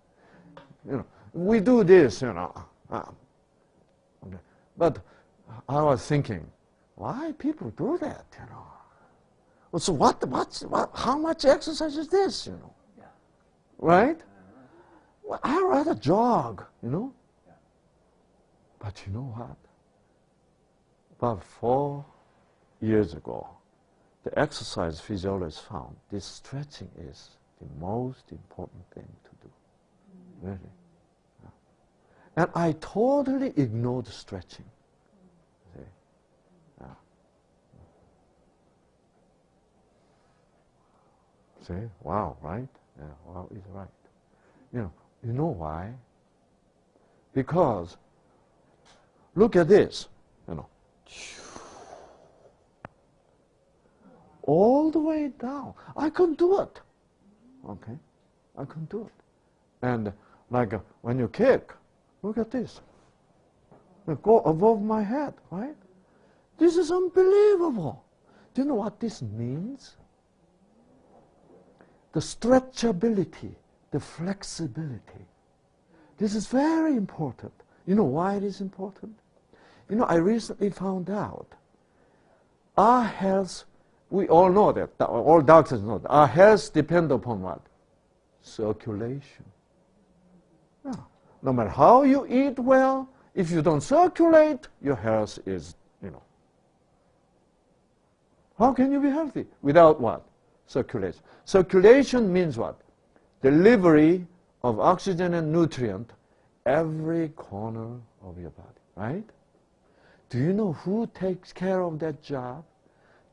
You know, we do this, you know. Okay. But I was thinking, why people do that, you know? Well, so how much exercise is this, you know? Yeah. Right? Well, I'd rather jog, you know? Yeah. But you know what? About 4 years ago, the exercise physiologists found this stretching is the most important thing to do. Really. Yeah. And I totally ignored stretching. See? Yeah. See? Wow, right? Yeah, wow is right. You know why? Because look at this, you know. All the way down. I can do it. Okay? I can do it. And like when you kick, look at this. You go above my head, right? This is unbelievable. Do you know what this means? The stretchability, the flexibility. This is very important. You know why it is important? You know, I recently found out our health, we all know that, all doctors know that, our health depends upon what? Circulation. Yeah. No matter how you eat well, if you don't circulate, your health is, you know. How can you be healthy? Without what? Circulation. Circulation means what? Delivery of oxygen and nutrient every corner of your body, right? Do you know who takes care of that job?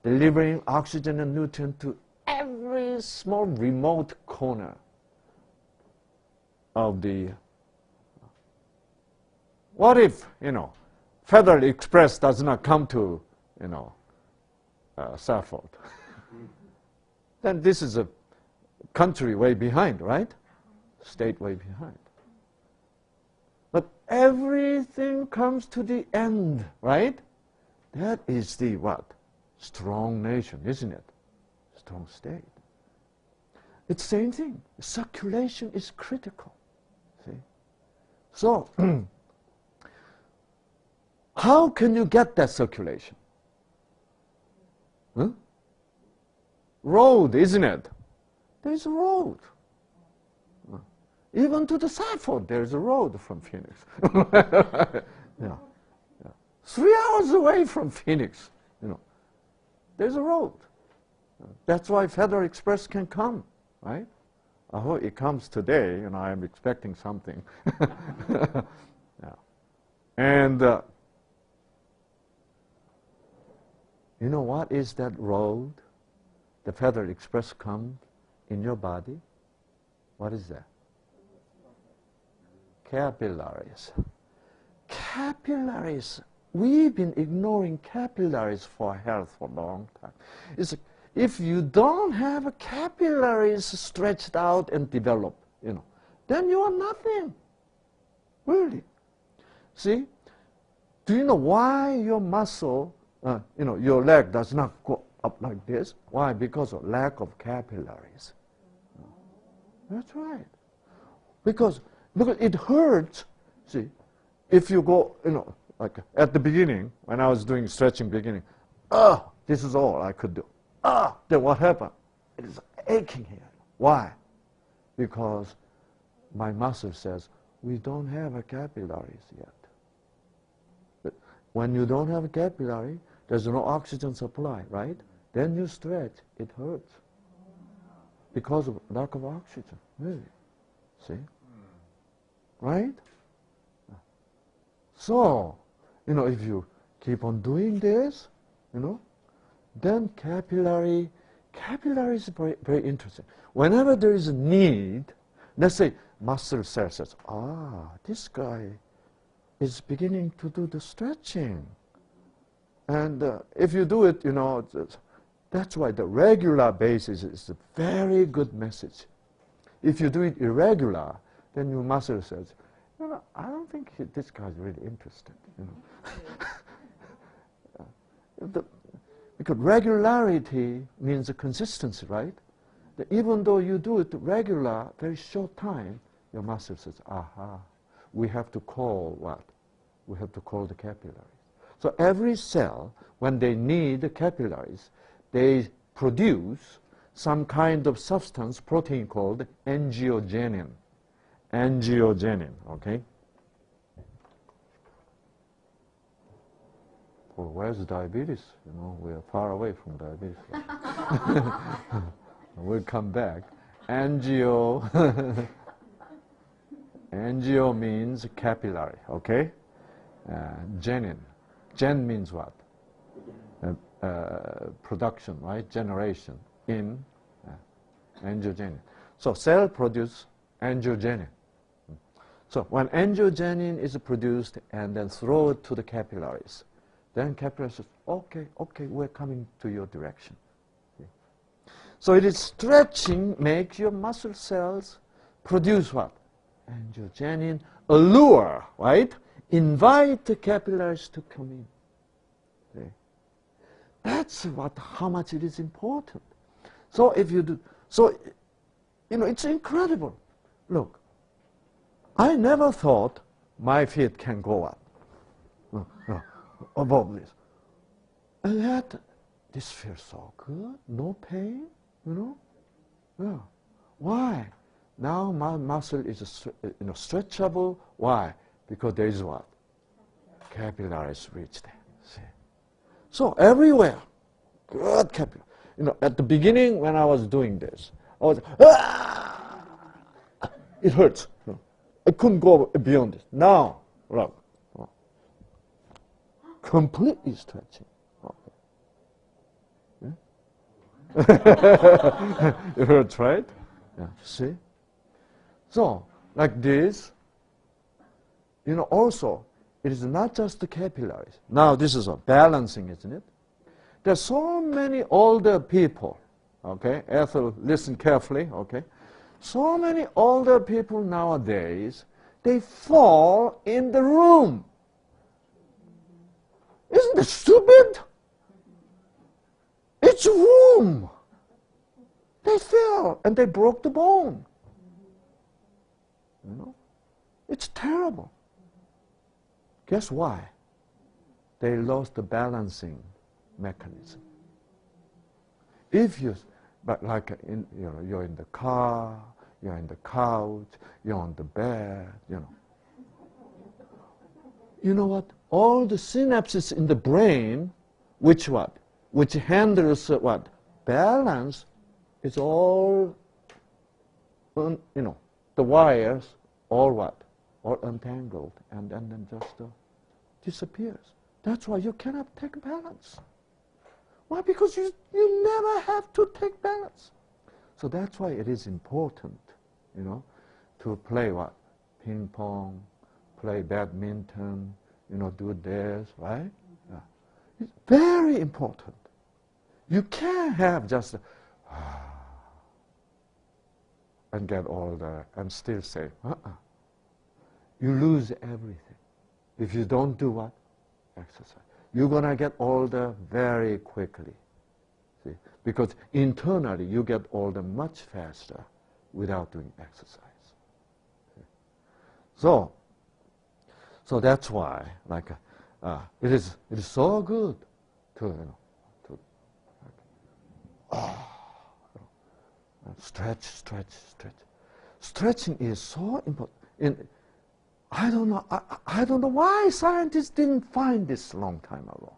Delivering oxygen and nutrient to every small remote corner of the... What if, you know, Federal Express does not come to, you know, Safford? Then this is a country way behind, right? State way behind. But everything comes to the end, right? That is the what? Strong nation, isn't it? Strong state. It's the same thing. Circulation is critical. See? So, how can you get that circulation? Huh? Road, isn't it? There's a road. Even to the Safford, there's a road from Phoenix. Yeah. 3 hours away from Phoenix, there's a road. That's why Federal Express can come, right? I hope it comes today, I'm expecting something. Yeah. And you know what is that road? The Federal Express comes in your body. What is that? Capillaries. Capillaries. We've been ignoring capillaries for health for a long time. If you don't have a capillaries stretched out and developed, then you are nothing. Really. See? Do you know why your muscle, your leg does not go up like this? Why? Because of lack of capillaries. That's right. Because it hurts. See, if you go, like at the beginning, when I was doing stretching beginning, this is all I could do. Then what happened? It is aching here. Why? Because my muscle says, we don't have a capillaries yet. But when you don't have a capillary, there's no oxygen supply, right? Then you stretch, it hurts. Because of lack of oxygen, really. See? Right? So, if you keep on doing this, then capillary is very, very interesting. Whenever there is a need, let's say muscle cell says, this guy is beginning to do the stretching. And if you do it, that's why the regular basis is a very good message. If you do it irregular, then your muscle says, I don't think this guy's really interested. Because regularity means consistency, right? That even though you do it regular, very short time, your muscle says, we have to call what? We have to call the capillaries. So every cell, when they need the capillaries, they produce some kind of substance, protein called angiogenin. Angiogenin, okay? Well, where's diabetes? We are far away from diabetes. We'll come back. Angio means capillary, okay? Genin. Gen means what? Production, right? Generation. In angiogenin. So cell produce angiogenin. So when angiogenin is produced and then throw it to the capillaries, then capillaries says, okay, we're coming to your direction. Okay. So it is stretching makes your muscle cells produce what? Angiogenin, allure, right? Invite the capillaries to come in. Okay. That's how much it is important. So if you do, it's incredible. Look, I never thought my feet can go up above this. And yet, this feels so good, no pain, Yeah. Why? Now my muscle is stretchable. Why? Because there is what? Capillaries reach there. See? So everywhere, good capillary. At the beginning when I was doing this, I was, it hurts. I couldn't go beyond this. Now, look, completely stretching. Okay. It hurts, right? Yeah. See? So, like this, also, it is not just the capillaries. Now, this is a balancing, isn't it? There's so many older people, okay? Ethel, listen carefully, okay? So many older people nowadays, they fall in the room. Isn't that stupid? It's a womb. They fell and they broke the bone. You know? It's terrible. Guess why? They lost the balancing mechanism. If you, but like you're in the car, you're in the couch, you're on the bed, You know what? All the synapses in the brain, which what? Which handles what? Balance, is all, the wires, all what? All untangled, and then just disappears. That's why you cannot take balance. Why? Because you never have to take balance. So that's why it is important, to play what? Ping pong, play badminton, do this, right? Yeah. It's very important. You can't have just and get older and still say, You lose everything. If you don't do what? Exercise. You're going to get older very quickly. See? Because internally you get older much faster without doing exercise. See? So that's why, it is so good to stretch. Stretching is so important. I don't know. I don't know why scientists didn't find this a long time ago.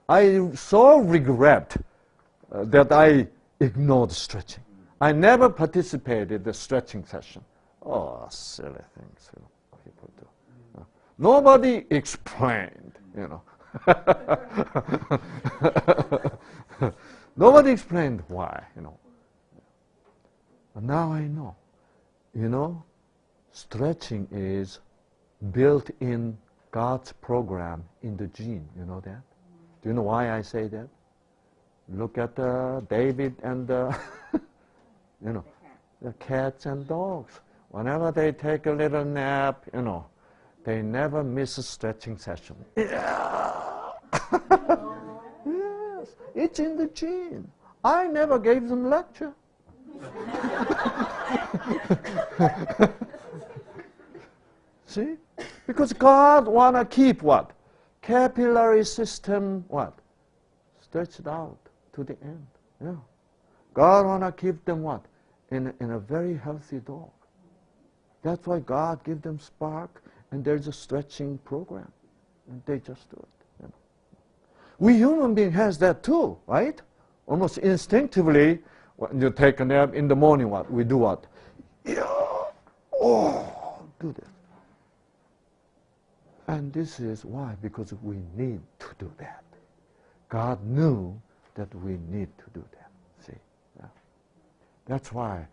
I so regret that I ignored stretching. I never participated in the stretching session. Oh, silly things people do. Nobody explained. Nobody explained why. But now I know. Stretching is built in God's program in the gene. You know that? Do you know why I say that? Look at David and the cats and dogs. Whenever they take a little nap, they never miss a stretching session. Yes, it's in the gene. I never gave them lecture. See? Because God want to keep what? Capillary system what? Stretched out to the end. Yeah. God want to keep them what? In a very healthy dog. That's why God give them spark, and there's a stretching program. And they just do it. We human being has that too, right? Almost instinctively, when you take a nap in the morning, what? We do what? Yeah. Oh, do this. And this is why, because we need to do that. God knew that we need to do that. See? Yeah. That's why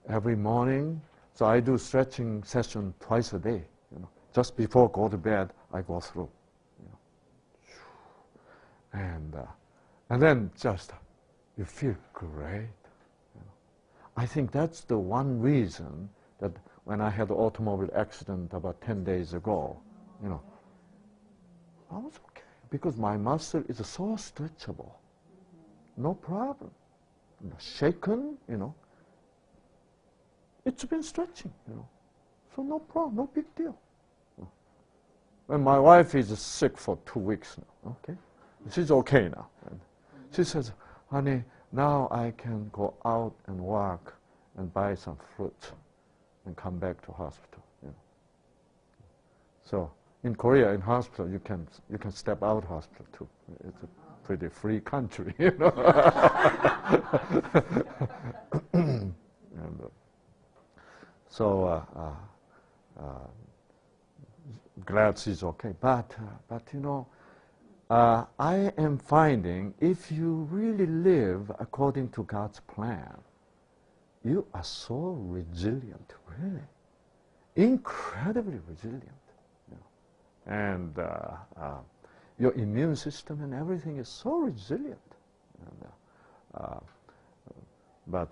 every morning, so I do stretching session twice a day. Just before go to bed, I go through. And then just you feel great. I think that's the one reason that when I had an automobile accident about 10 days ago, I was okay because my muscle is so stretchable. No problem. Shaken, it's been stretching, So no problem, no big deal. When my wife is sick for 2 weeks now, okay? She's okay now. And she says, honey, now I can go out and walk and buy some fruit and come back to hospital. So in Korea, in hospital, you can step out hospital too. It's a pretty free country, And, glad she's okay. But I am finding if you really live according to God's plan, you are so resilient, really, incredibly resilient. And your immune system and everything is so resilient. But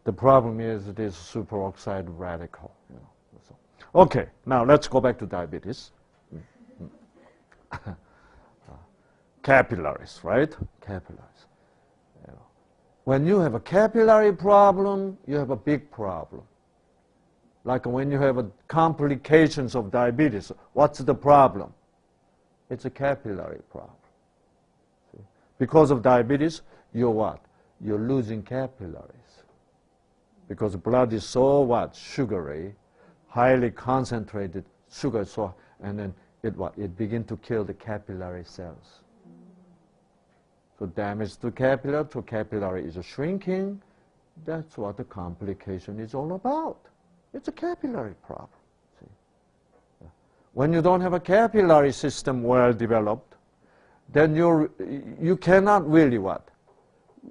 the problem is it is superoxide radical. So. Okay, now let's go back to diabetes. capillaries, right? Capillaries. You know. When you have a capillary problem, you have a big problem. Like when you have complications of diabetes, what's the problem? It's a capillary problem. See? Because of diabetes, you're what? You're losing capillaries. Because blood is so what? Sugary, highly concentrated sugar, so, and then it begins to kill the capillary cells. So damage to capillary is shrinking. That's what the complication is all about. It's a capillary problem. See? When you don't have a capillary system well developed, then you cannot really what?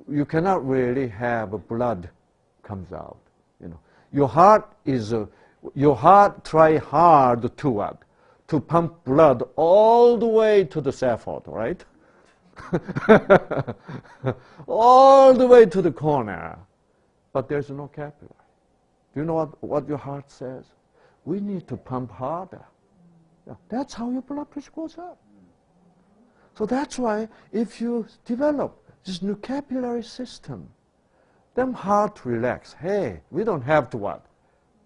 You cannot really have blood comes out. You know, your heart try hard to what? To pump blood all the way to the scaffold, right? All the way to the corner, but there's no capillary. Do you know what your heart says? We need to pump harder. Yeah, that's how your blood pressure goes up. So that's why if you develop this new capillary system, then heart relax. Hey, we don't have to what?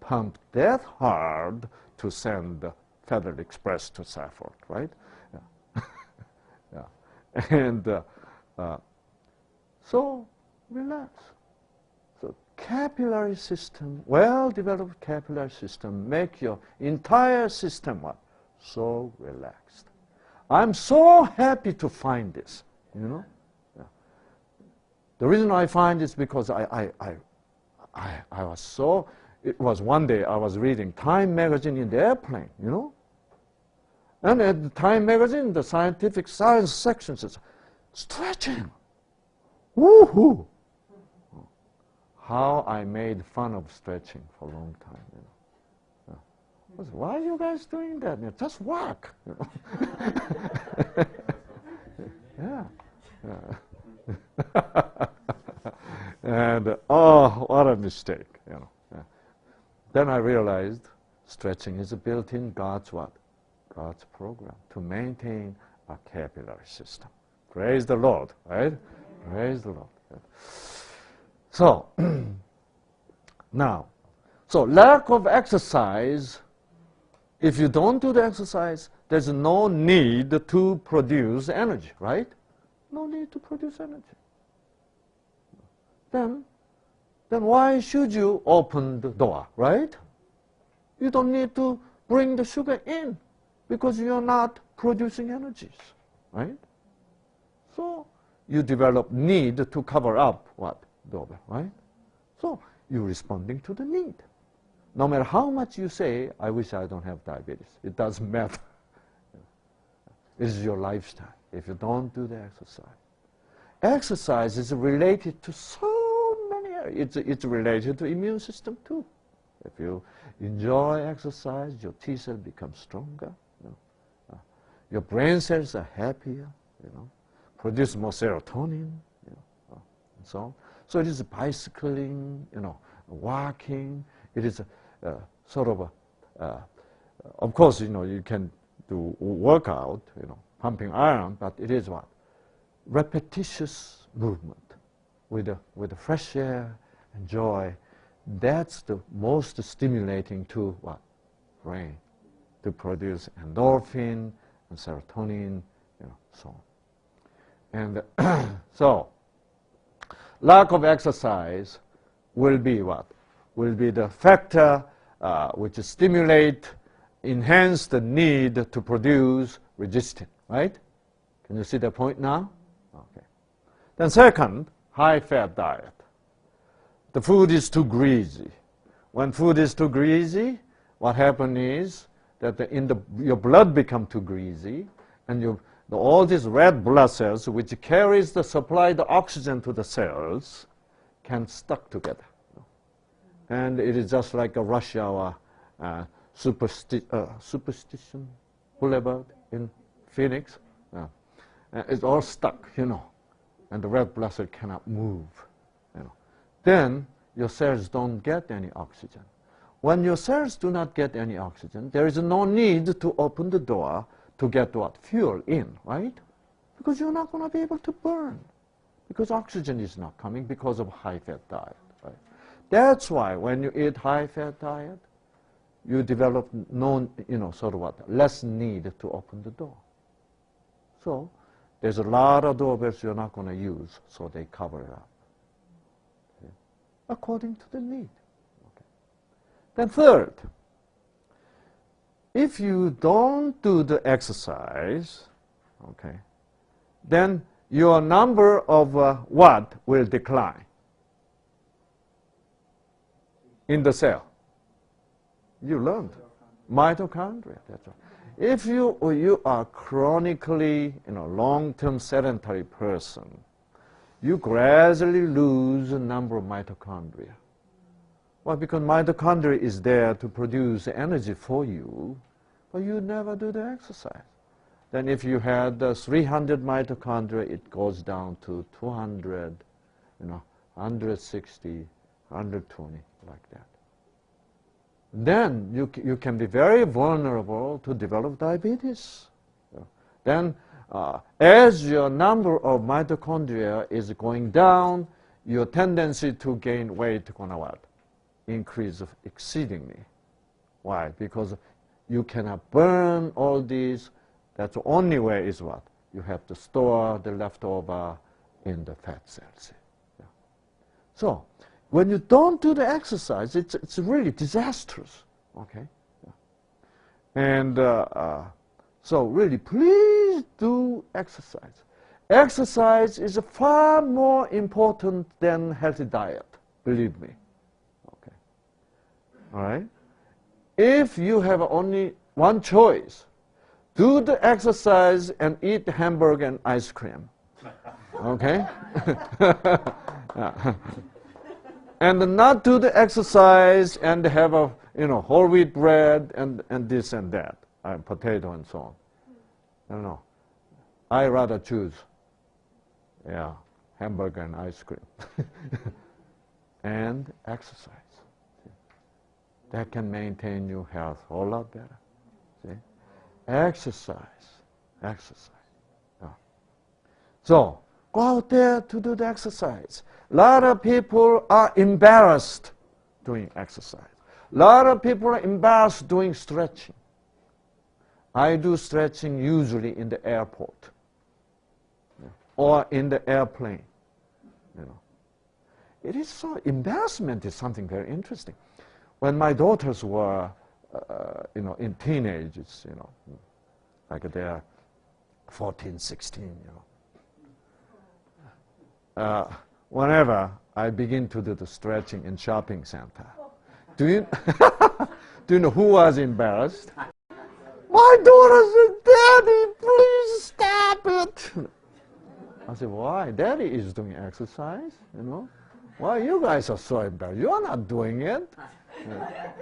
Pump that hard to send the Federal Express to Safford, right? Yeah. Yeah. And so relax. So capillary system, well-developed capillary system, make your entire system what? So relaxed. I'm so happy to find this, you know. Yeah. The reason I find this because I was so, it was one day I was reading Time magazine in the airplane, you know. And at the Time magazine, the scientific science section says, stretching. Woohoo! How I made fun of stretching for a long time, you know. Why are you guys doing that? Just walk. You know? Yeah. And oh, what a mistake, you know. Yeah. Then I realized stretching is built in God's what? God's program to maintain a capillary system. Praise the Lord, right? Praise the Lord. Yeah. So now, so lack of exercise. If you don't do the exercise, there's no need to produce energy, right? No need to produce energy. Then why should you open the door, right? You don't need to bring the sugar in because you're not producing energies, right? So you develop need to cover up what? Door, right? So you're responding to the need. No matter how much you say, I wish I don't have diabetes. It doesn't matter. It is your lifestyle if you don't do the exercise. Exercise is related to so many areas. It's related to immune system too. If you enjoy exercise, your T cells become stronger. You know. Your brain cells are happier. You know, produce more serotonin. You know, and so on. So it is bicycling. You know, walking. It is sort of of course, you know, you can do workout, you know, pumping iron, but it is what? Repetitious movement with the fresh air and joy. That's the most stimulating to what? Brain, to produce endorphin and serotonin, you know, so on. And so, lack of exercise will be what? Will be the factor which stimulate, enhance the need to produce resistance, right? Can you see the point now? Okay. Then second, high-fat diet. The food is too greasy. When food is too greasy, what happens is that your blood become too greasy, and all these red blood cells, which carries the supply the oxygen to the cells, can stuck together. And it is just like a rush hour Superstition Boulevard in Phoenix. It's all stuck, you know, and the red blood cell cannot move. You know. Then your cells don't get any oxygen. When your cells do not get any oxygen, there is no need to open the door to get what? Fuel in, right? Because you're not going to be able to burn. Because oxygen is not coming because of high-fat diet. Right? That's why when you eat high-fat diet, you develop less need to open the door. So there's a lot of doorbells you're not going to use, so they cover it up. Okay? According to the need. Okay. Then third, if you don't do the exercise, okay, then your number of watt will decline in the cell. You learned. Mitochondria, that's right. If you are chronically, long-term sedentary person, you gradually lose the number of mitochondria. Well, because mitochondria is there to produce energy for you, but you never do the exercise. Then if you had 300 mitochondria, it goes down to 200, 160, 120, like that. Then you can be very vulnerable to develop diabetes. Then as your number of mitochondria is going down, your tendency to gain weight is going to increase exceedingly. Why? Because you cannot burn all these. That's the only way is what? You have to store the leftover in the fat cells. Yeah. So when you don't do the exercise, it's really disastrous. Okay? Yeah. And so really, please do exercise. Exercise is far more important than healthy diet, believe me. Okay. All right? If you have only one choice, do the exercise and eat hamburger and ice cream. Okay? And not do the exercise and have a whole wheat bread and this and that, potato and so on. I don't know. I rather choose, hamburger and ice cream and exercise. That can maintain your health a whole lot better. See? Exercise. Yeah. So go out there to do the exercise. A lot of people are embarrassed doing exercise. A lot of people are embarrassed doing stretching. I do stretching usually in the airport or in the airplane. It is so, embarrassment is something very interesting. When my daughters were, in teenagers, like they're 14, 16, whenever I begin to do the stretching in shopping center, do you know who was embarrassed? My daughter said, "Daddy, please stop it." I said, "Why? Daddy is doing exercise, Why you guys are so embarrassed? You're not doing it." Yeah.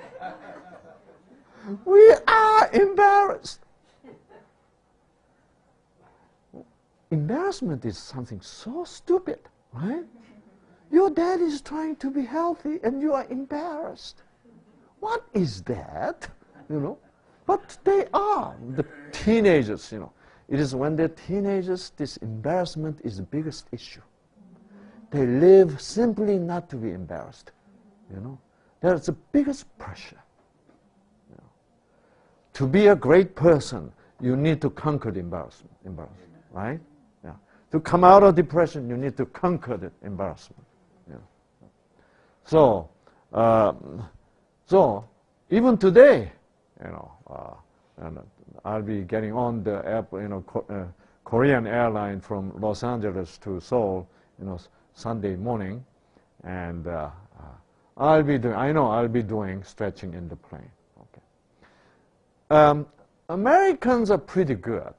We are embarrassed. Embarrassment is something so stupid, right? Your dad is trying to be healthy and you are embarrassed. What is that? But they are, the teenagers, It is when they're teenagers, this embarrassment is the biggest issue. They live simply not to be embarrassed, That's the biggest pressure. To be a great person, you need to conquer the embarrassment, right? Yeah. To come out of depression, you need to conquer the embarrassment. Yeah. So even today, and I'll be getting on the airplane, Korean airline from Los Angeles to Seoul, Sunday morning, and I'll be doing stretching in the plane. Okay. Americans are pretty good,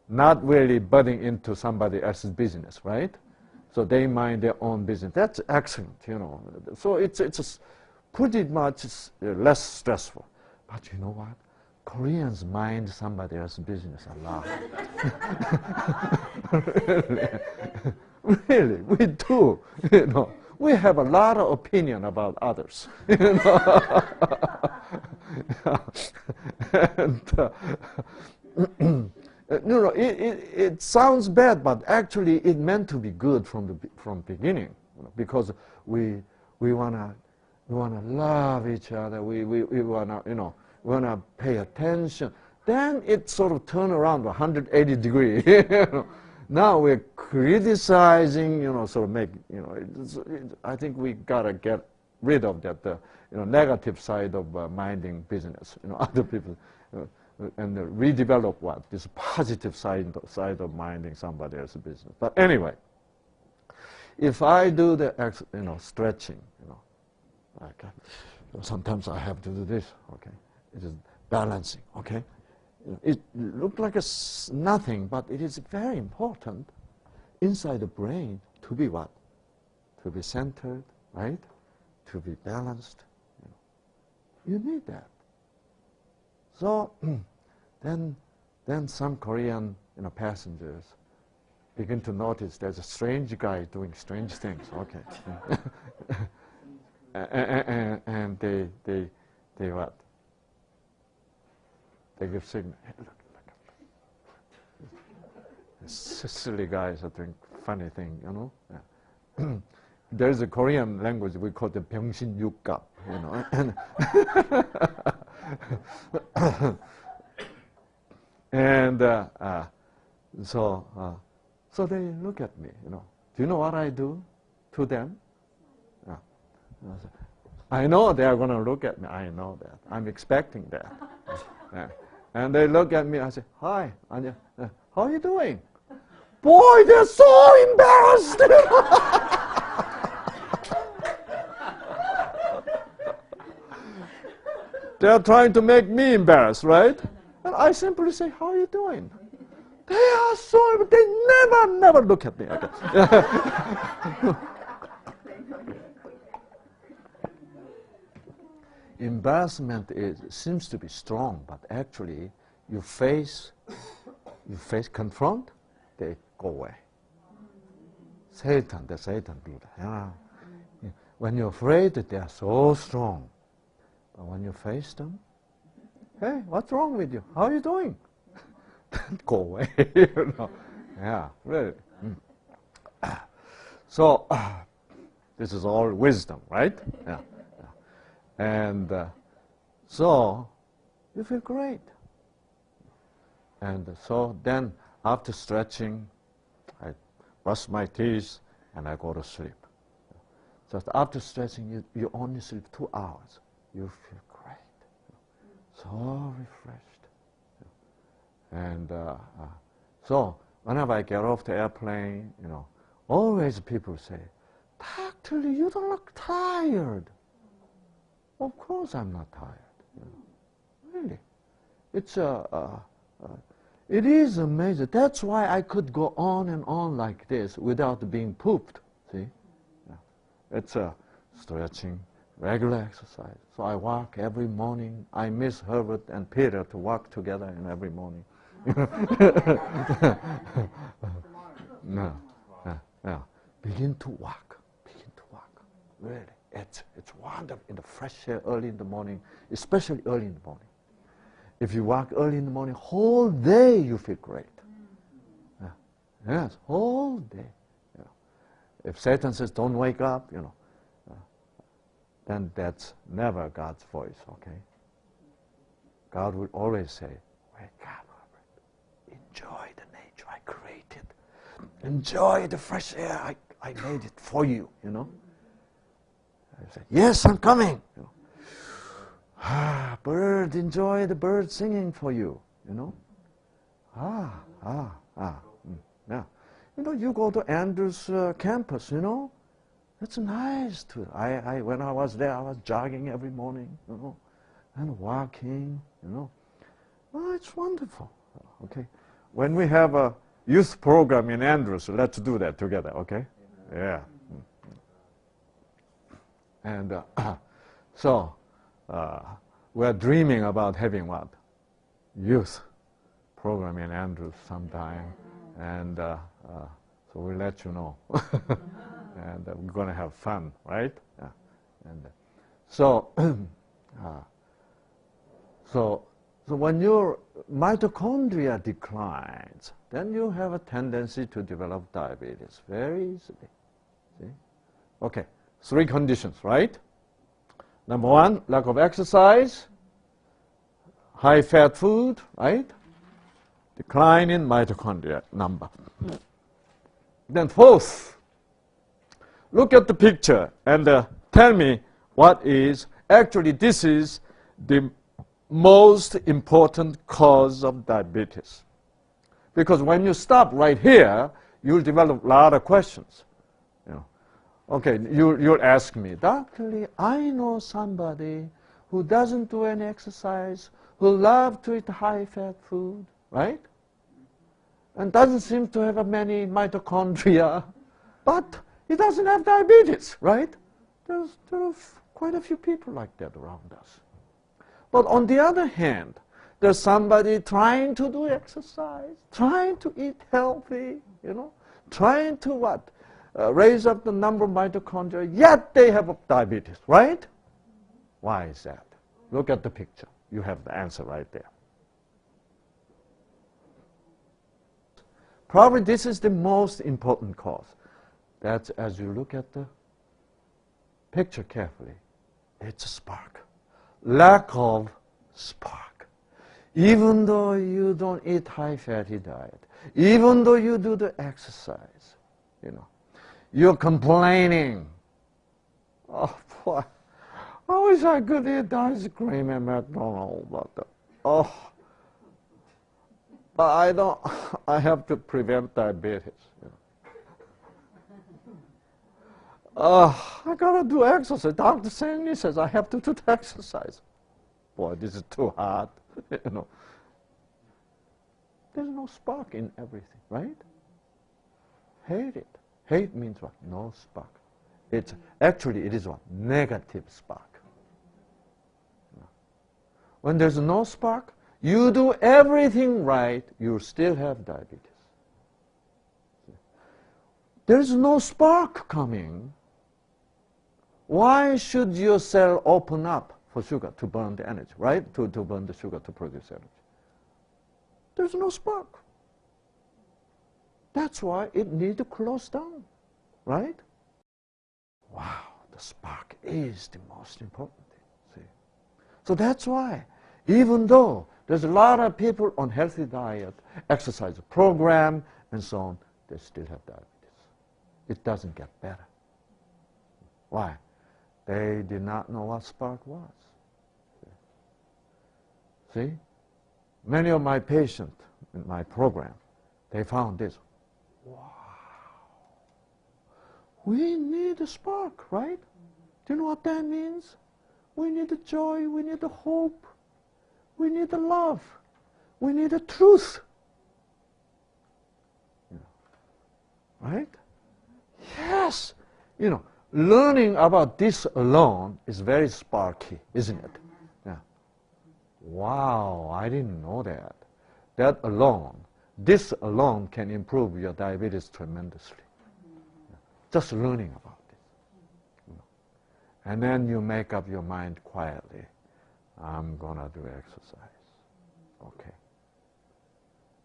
not really butting into somebody else's business, right? So they mind their own business. That's excellent, So it's pretty much less stressful. But you know what? Koreans mind somebody else's business a lot. Really, we do. We have a lot of opinion about others. No, it sounds bad, but actually it meant to be good from beginning, because we wanna love each other. We wanna wanna pay attention. Then it sort of turned around 180 degrees. Now we're criticizing, sort of make, I think we gotta get rid of that, negative side of minding business, other people, and redevelop this positive side of minding somebody else's business. But anyway, if I do the stretching, like sometimes I have to do this. Okay, it is balancing. Okay, it looks like nothing, but it is very important inside the brain to be what? To be centered, right? To be balanced. You need that. So then some Korean passengers begin to notice there's a strange guy doing strange things. Okay, and they what? They give signal. Hey, look. Silly guys are doing funny thing, Yeah. There's a Korean language we call the 병신 육갑, and so they look at me, Do you know what I do to them? Yeah. I know they are going to look at me. I know that. I'm expecting that. Yeah. And they look at me. I say, "Hi, Anya. How are you doing?" Boy, they're so embarrassed. They're trying to make me embarrassed, right? And I simply say, "How are you doing?" They are so, they never look at me. Okay. Embarrassment seems to be strong, but actually you confront, they go away. The Satan do that. Yeah. When you're afraid, they are so strong. But when you face them, "Hey, what's wrong with you? How are you doing?" Go away. Yeah, really. So this is all wisdom, right? Yeah. And so you feel great. And so then after stretching, I brush my teeth and I go to sleep. So after stretching, you only sleep 2 hours. You feel great, so refreshed. And so whenever I get off the airplane, always people say, "Dr. Li, you don't look tired." Of course I'm not tired. Really. It is amazing. That's why I could go on and on like this without being pooped. See? Yeah. It's stretching, regular exercise. So I walk every morning. I miss Herbert and Peter to walk together every morning. No. Begin to walk. Really. It's wonderful in the fresh air early in the morning, especially early in the morning. If you walk early in the morning, whole day you feel great. Yeah. Yes, whole day. If Satan says, "Don't wake up," then that's never God's voice, okay? God will always say, "Wake up, Robert. Enjoy the nature I created. Enjoy the fresh air I made it for you, I say, "Yes, I'm coming." Bird, enjoy the bird singing for you, Yeah. You go to Andrews campus, It's nice to. When I was there, I was jogging every morning, and walking, Oh, it's wonderful. Okay. When we have a youth program in Andrews, let's do that together, okay? Yeah. And so we're dreaming about having what? Youth program in Andrews sometime. And so we'll let you know. And we're going to have fun, right? Yeah. And so So when your mitochondria declines, then you have a tendency to develop diabetes very easily. See? Okay, 3 conditions, right? Number 1, lack of exercise, high-fat food, right? Decline in mitochondria number. Then 4th, look at the picture and tell me what is, actually this is the most important cause of diabetes. Because when you stop right here, you'll develop a lot of questions. You know. Okay, you'll ask me, Dr. Li, I know somebody who doesn't do any exercise, who loves to eat high-fat food, right? And doesn't seem to have many mitochondria, but he doesn't have diabetes, right? There are quite a few people like that around us. But on the other hand, there's somebody trying to do exercise, trying to eat healthy, you know, trying to what? Raise up the number of mitochondria, yet they have diabetes, right? Why is that? Look at the picture. You have the answer right there. Probably this is the most important cause. That's as you look at the picture carefully, it's a spark. Lack of spark. Even though you don't eat high-fatty diet, even though you do the exercise, you know, you're complaining. Oh, boy, I wish I could eat ice cream at McDonald's, but but I don't. I have to prevent diabetes. You know. I gotta do exercise. Dr. Shang Li says I have to do exercise. Boy, this is too hard. You know. There's no spark in everything, right? Hate it. Hate means what? No spark. It's actually it is what? Negative spark. When there's no spark, you do everything right, you still have diabetes. There's no spark coming. Why should your cell open up for sugar to burn the energy, right? To burn the sugar to produce energy. There's no spark. That's why it needs to close down, right? Wow, the spark is the most important thing, see? So that's why, even though there's a lot of people on healthy diet, exercise program, and so on, they still have diabetes. It doesn't get better. Why? They did not know what spark was. See? Many of my patients in my program, they found this. Wow. We need a spark, right? Do you know what that means? We need the joy, we need the hope, we need the love, we need the truth. Right? Yes. You know, learning about this alone is very sparky, isn't it? Yeah. Wow, I didn't know that. That alone, this alone can improve your diabetes tremendously. Just learning about it. You know. And then you make up your mind quietly. I'm going to do exercise. Okay.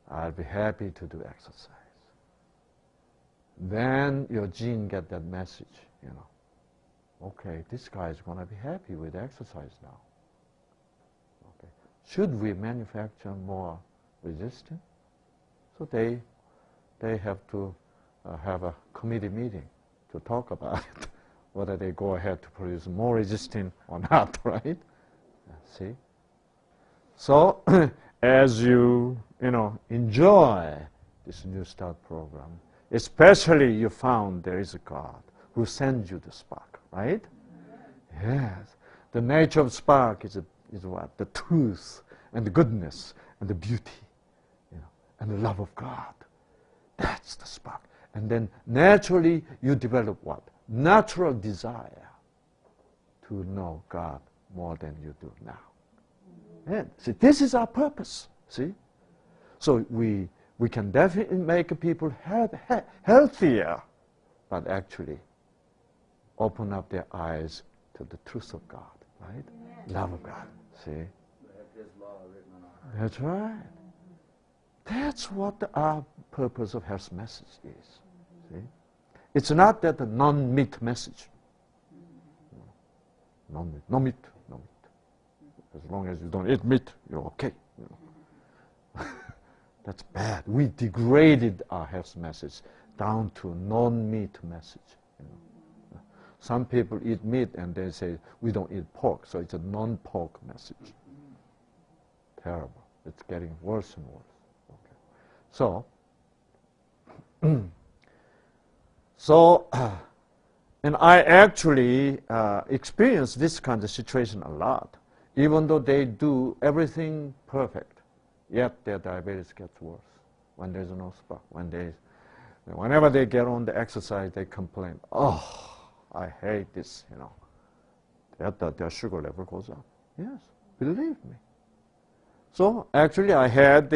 I'll be happy to do exercise. Then your gene get that message, you know. Okay, this guy is going to be happy with exercise now. Okay. Should we manufacture more resistance? So they have to have a committee meeting to talk about it, whether they go ahead to produce more resistin or not, right? See? So as you enjoy this New Start program, especially you found there is a God who sends you the spark, right? Yes. The nature of spark is what? The truth and the goodness and the beauty, and the love of God. That's the spark. And then naturally you develop what? Natural desire to know God more than you do now. And see, this is our purpose, see? So we can definitely make people healthier, but actually open up their eyes to the truth of God, right? Amen. Love of God, see? We have His law written on our That's right. That's what the purpose of health message is. See? It's not that the non-meat message. Non-meat, no meat, no meat. As long as you don't eat meat, you're okay. You know. That's bad. We degraded our health message down to non-meat message. You know. Some people eat meat and they say, we don't eat pork, so it's a non-pork message. Terrible. It's getting worse and worse. Okay. So, and I actually experience this kind of situation a lot. Even though they do everything perfect, yet their diabetes gets worse when there's no spark. Whenever they get on the exercise, they complain, oh, I hate this, you know. Their sugar level goes up. Yes, believe me. So actually I had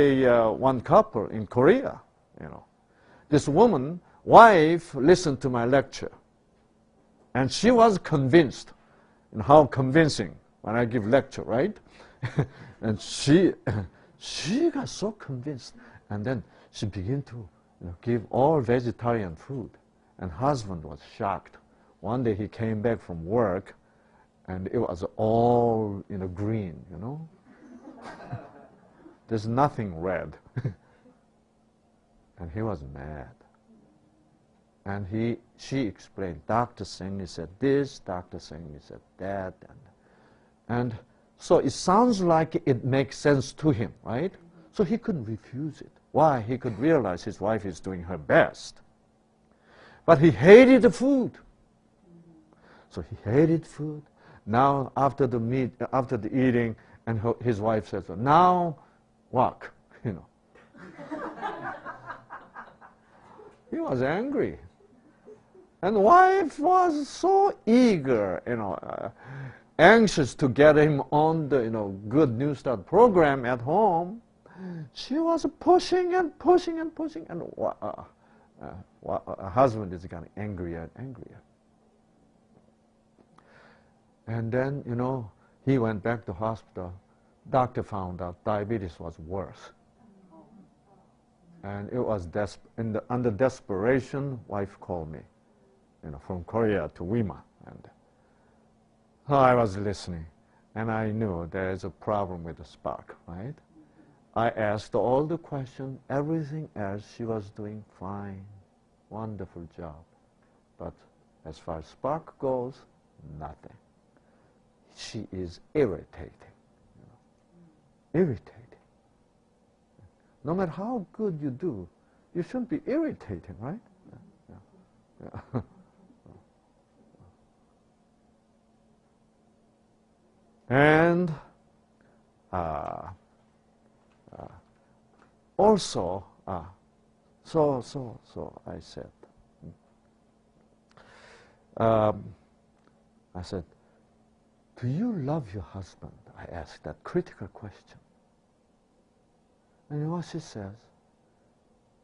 one couple in Korea, you know. This woman, wife, listened to my lecture. And she was convinced, and how convincing when I give lecture, right? And she got so convinced. And then she began to give all vegetarian food. And husband was shocked. One day he came back from work, and it was all green, you know. There's nothing red. And he was mad. And she explained, Dr. Shang Li said this, Dr. Shang Li said that. And so it sounds like it makes sense to him, right? So he couldn't refuse it. Why? He could realize his wife is doing her best. But he hated the food. So he hated food. Now, after the eating, and his wife says, now walk, you know. He was angry. And the wife was so eager, anxious to get him on the, good New Start program at home. She was pushing and pushing and pushing, and her husband is getting angrier and angrier. And then, he went back to hospital. Doctor found out diabetes was worse. And it was under desperation, wife called me, from Korea to Wima. And so I was listening, and I knew there is a problem with the spark, right? I asked all the questions, everything else, she was doing fine, wonderful job. But as far as spark goes, nothing. She is irritating, irritating. No matter how good you do, you shouldn't be irritating, right? Yeah. And also, so I said, do you love your husband? I asked that critical question. And you know what she says?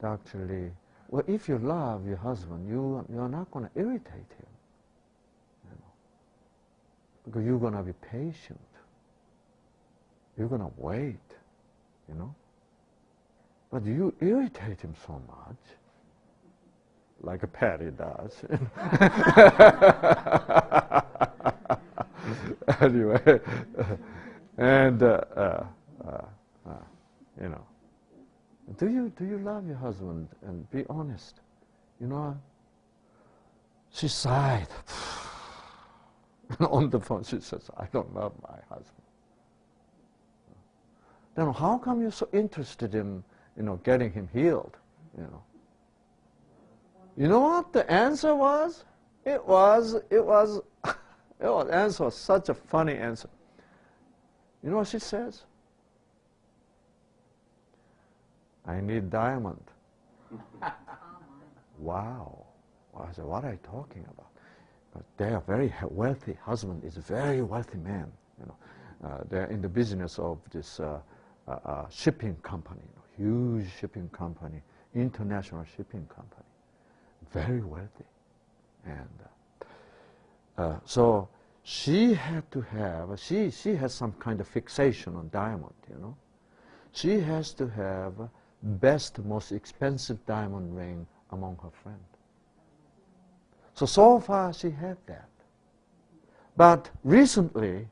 Dr. Li, well, if you love your husband, you're not going to irritate him. Because you're going to be patient. You're going to wait, But you irritate him so much, like a Patty does. Anyway, and do you love your husband? And be honest. She sighed. On the phone, she says, I don't love my husband. Then how come you're so interested in, getting him healed? You know what the answer was? The answer was such a funny answer. You know what she says? I need diamond. Wow. I said, what are you talking about? But they are very wealthy. Husband is a very wealthy man. They're in the business of this shipping company, huge shipping company, international shipping company, very wealthy. And so she had to have, she has some kind of fixation on diamond, she has to have best, most expensive diamond ring among her friends. So far she had that. But recently,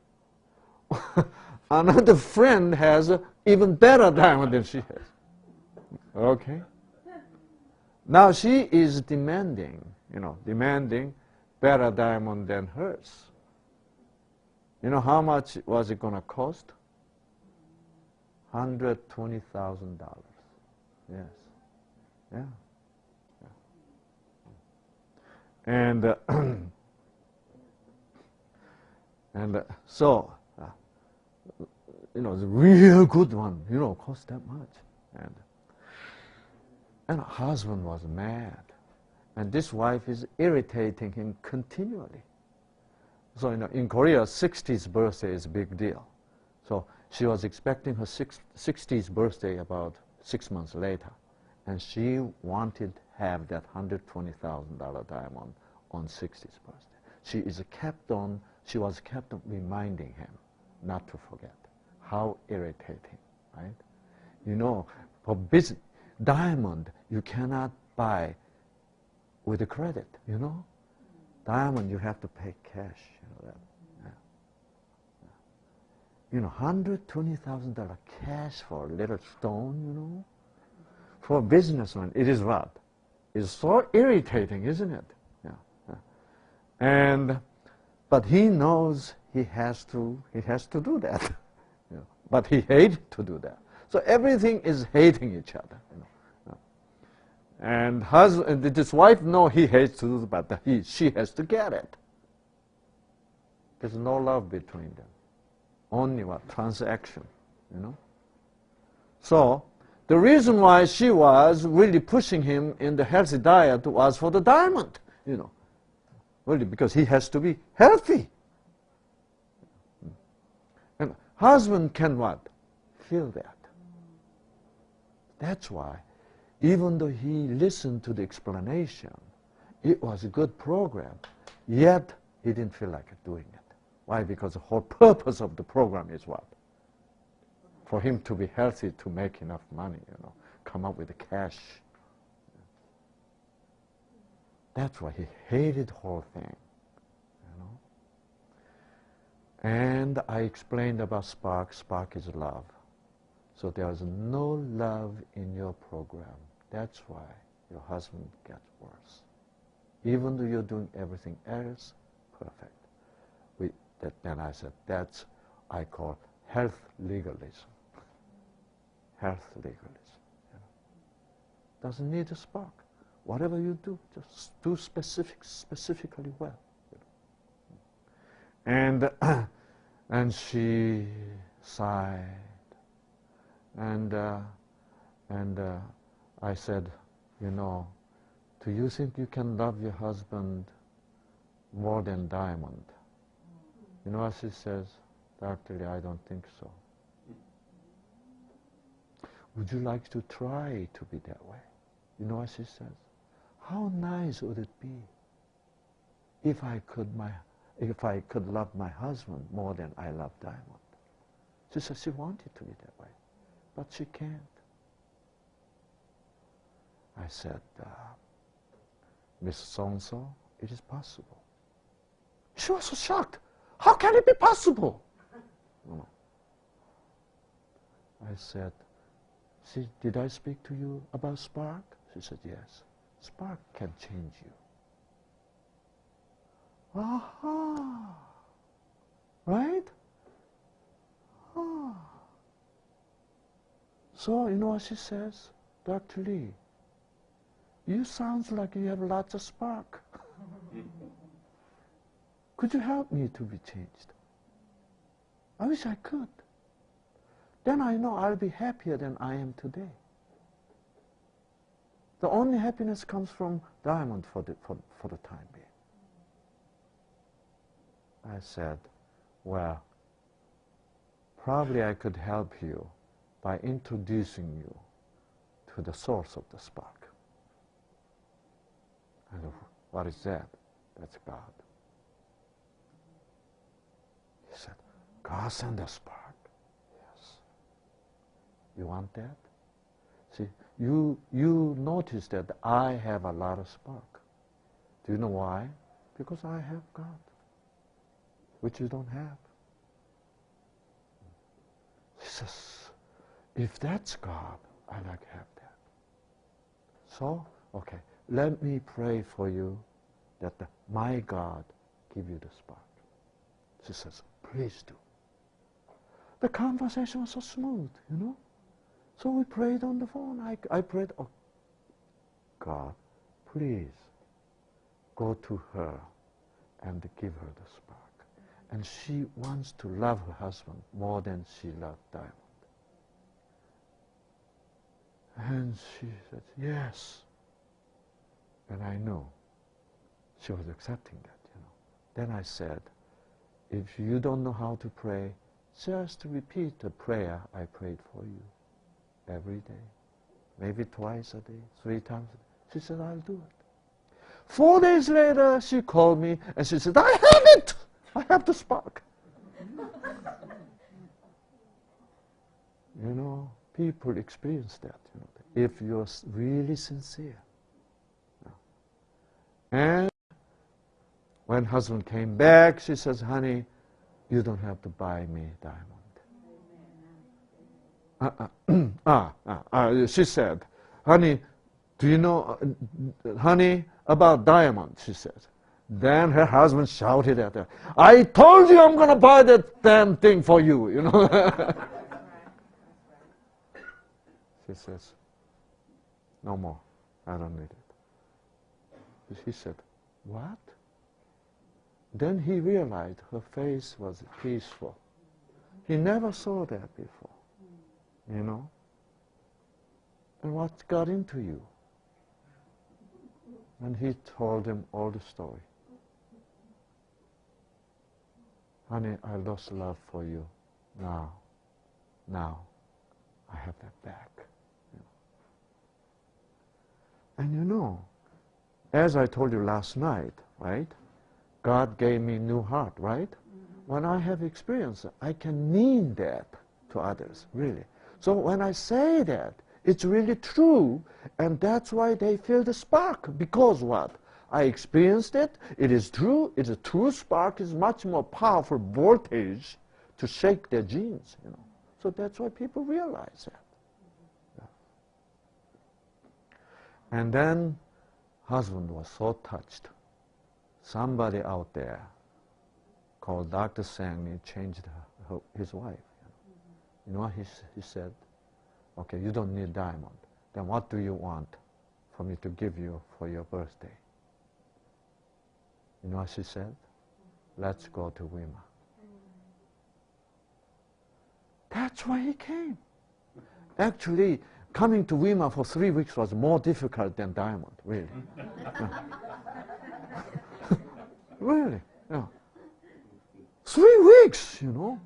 another friend has an even better diamond than she has. Okay? Now she is demanding better diamond than hers. You know how much was it going to cost? $120,000. Yes. Yeah. And so, the real good one, cost that much. And her husband was mad. And this wife is irritating him continually. So, in Korea, 60th birthday is a big deal. So she was expecting her 60th birthday about 6 months later. And she wanted to have that $120,000 diamond on 60th birthday. She was kept on reminding him not to forget. How irritating, right? For business, diamond you cannot buy with a credit, Diamond you have to pay cash, that. $120,000 cash for a little stone, For a businessman, it is what? It's so irritating, isn't it? Yeah. But he knows he has to do that. But he hates to do that. So everything is hating each other. And this wife knows he hates to do it, but she has to get it. There's no love between them. Only what? Transaction. So the reason why she was really pushing him in the healthy diet was for the diamond. Really, because he has to be healthy. And husband can what? Feel that. That's why, even though he listened to the explanation, it was a good program, yet he didn't feel like doing it. Why? Because the whole purpose of the program is what? For him to be healthy, to make enough money, come up with the cash. That's why he hated the whole thing. And I explained about spark. Spark is love. So there's no love in your program. That's why your husband gets worse. Even though you're doing everything else perfect. Then I said, that's I call health legalism. Health legalism. Doesn't need a spark. Whatever you do, just do specifically well. And she sighed, and I said, do you think you can love your husband more than diamond? You know what she says? Dr. Li, I don't think so. Would you like to try to be that way? You know what she says? How nice would it be if I could love my husband more than I love diamond? She said she wanted to be that way, but she can't. I said, Miss So-and-so, it is possible. She was so shocked. How can it be possible? I said, see, did I speak to you about spark? She said, yes. Spark can change you. Aha! Right? Ah. So, you know what she says? Dr. Li, you sound like you have lots of spark. Could you help me to be changed? I wish I could. Then I know I'll be happier than I am today. The only happiness comes from diamond for the time being. I said, well, probably I could help you by introducing you to the source of the spark. I said, what is that? That's God. He said, God sent a spark. Yes. You want that? See, you notice that I have a lot of spark. Do you know why? Because I have God, which you don't have. She says, if that's God, I like to have that. So, okay, let me pray for you that my God give you the spark. She says, please do. The conversation was so smooth, you know. So we prayed on the phone. I prayed, oh, God, please go to her and give her the spark. And she wants to love her husband more than she loved Diamond. And she said, yes. And I know she was accepting that, you know. Then I said, if you don't know how to pray, just repeat the prayer I prayed for you every day. Maybe twice a day, 3 times a day. She said, I'll do it. 4 days later, she called me and she said, I have it! I have the spark. You know, people experience that, you know, if you're really sincere. And when husband came back, she says, honey, you don't have to buy me diamond. She said, honey, do you know, honey, about diamond, she said. Then her husband shouted at her, I told you I'm going to buy that damn thing for you, you know. She says, no more, I don't need it. He said, what? Then he realized her face was peaceful. He never saw that before, you know. And what got into you? And he told him all the story. Honey, I lost love for you. Now, I have that back. You know. And you know, as I told you last night, right? God gave me new heart, right? When I have experience, I can mean that to others, really. So when I say that, it's really true, and that's why they feel the spark. Because what? I experienced it, it is true, it's a true spark, is much more powerful voltage to shake their genes, you know. So that's why people realize that. Yeah. And then husband was so touched. Somebody out there called Dr. Shang Li changed his wife. You know what he said? Okay, you don't need diamond. Then what do you want for me to give you for your birthday? You know what she said? Let's go to Weimar. That's why he came. Actually, coming to Weimar for 3 weeks was more difficult than diamond, really. Really, yeah. 3 weeks, you know.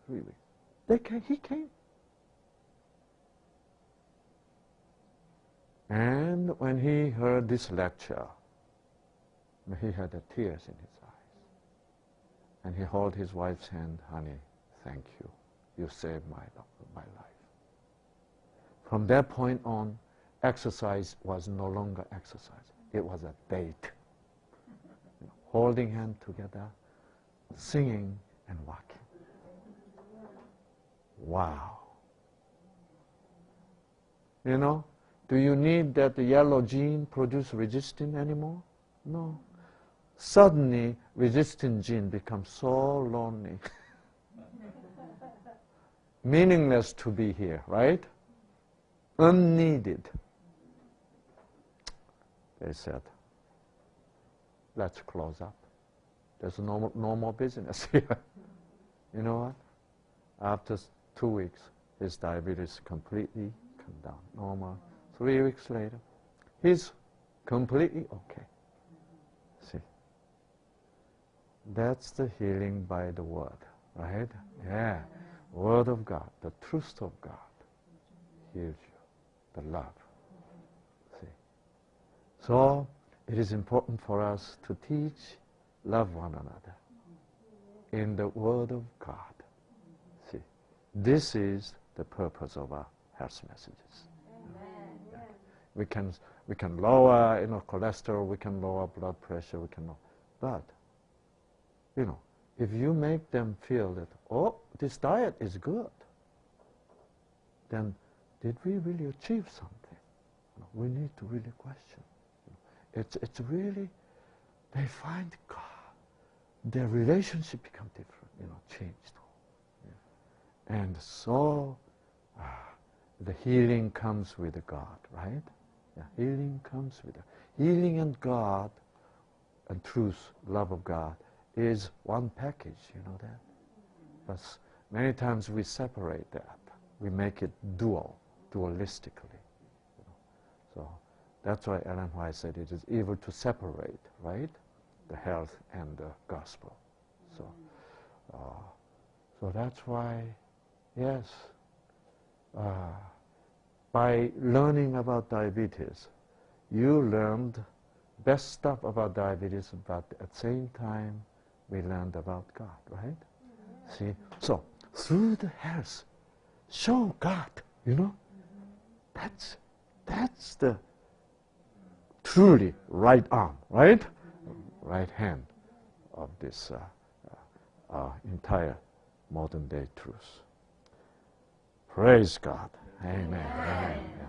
3 weeks. He came. And when he heard this lecture, he had the tears in his eyes. And he held his wife's hand, honey, thank you. You saved my life. From that point on, exercise was no longer exercise. It was a date. Holding hands together, singing and walking. Wow. You know, do you need that yellow gene produce resistin anymore? No. Suddenly, resistin gene becomes so lonely. Meaningless to be here, right? Unneeded. They said, let's close up. There's no more business here. You know what? After 2 weeks, his diabetes completely come down, normal. 3 weeks later, he's completely okay. See, that's the healing by the word, right? Yeah, word of God, the truth of God heals you, the love. See, so it is important for us to teach, love one another in the word of God. See, this is the purpose of our health messages. Amen. Yeah. We can lower, cholesterol, we can lower blood pressure, but, if you make them feel that, oh, this diet is good, then did we really achieve something? We need to really question. It's really, they find God. Their relationship become different, changed. Yeah. And so, the healing comes with God, right? Yeah, healing comes with healing, and God and truth, love of God is one package, you know that? But many times we separate that. We make it dualistically. So that's why Ellen White said it is evil to separate, right? The health and the gospel. So that's why, yes, by learning about diabetes, you learned best stuff about diabetes, but at the same time, we learned about God, right? See, so through the health, show God, that's the truly right arm, right? Right hand of this entire modern day truth. Praise God. Amen. Amen. Yeah.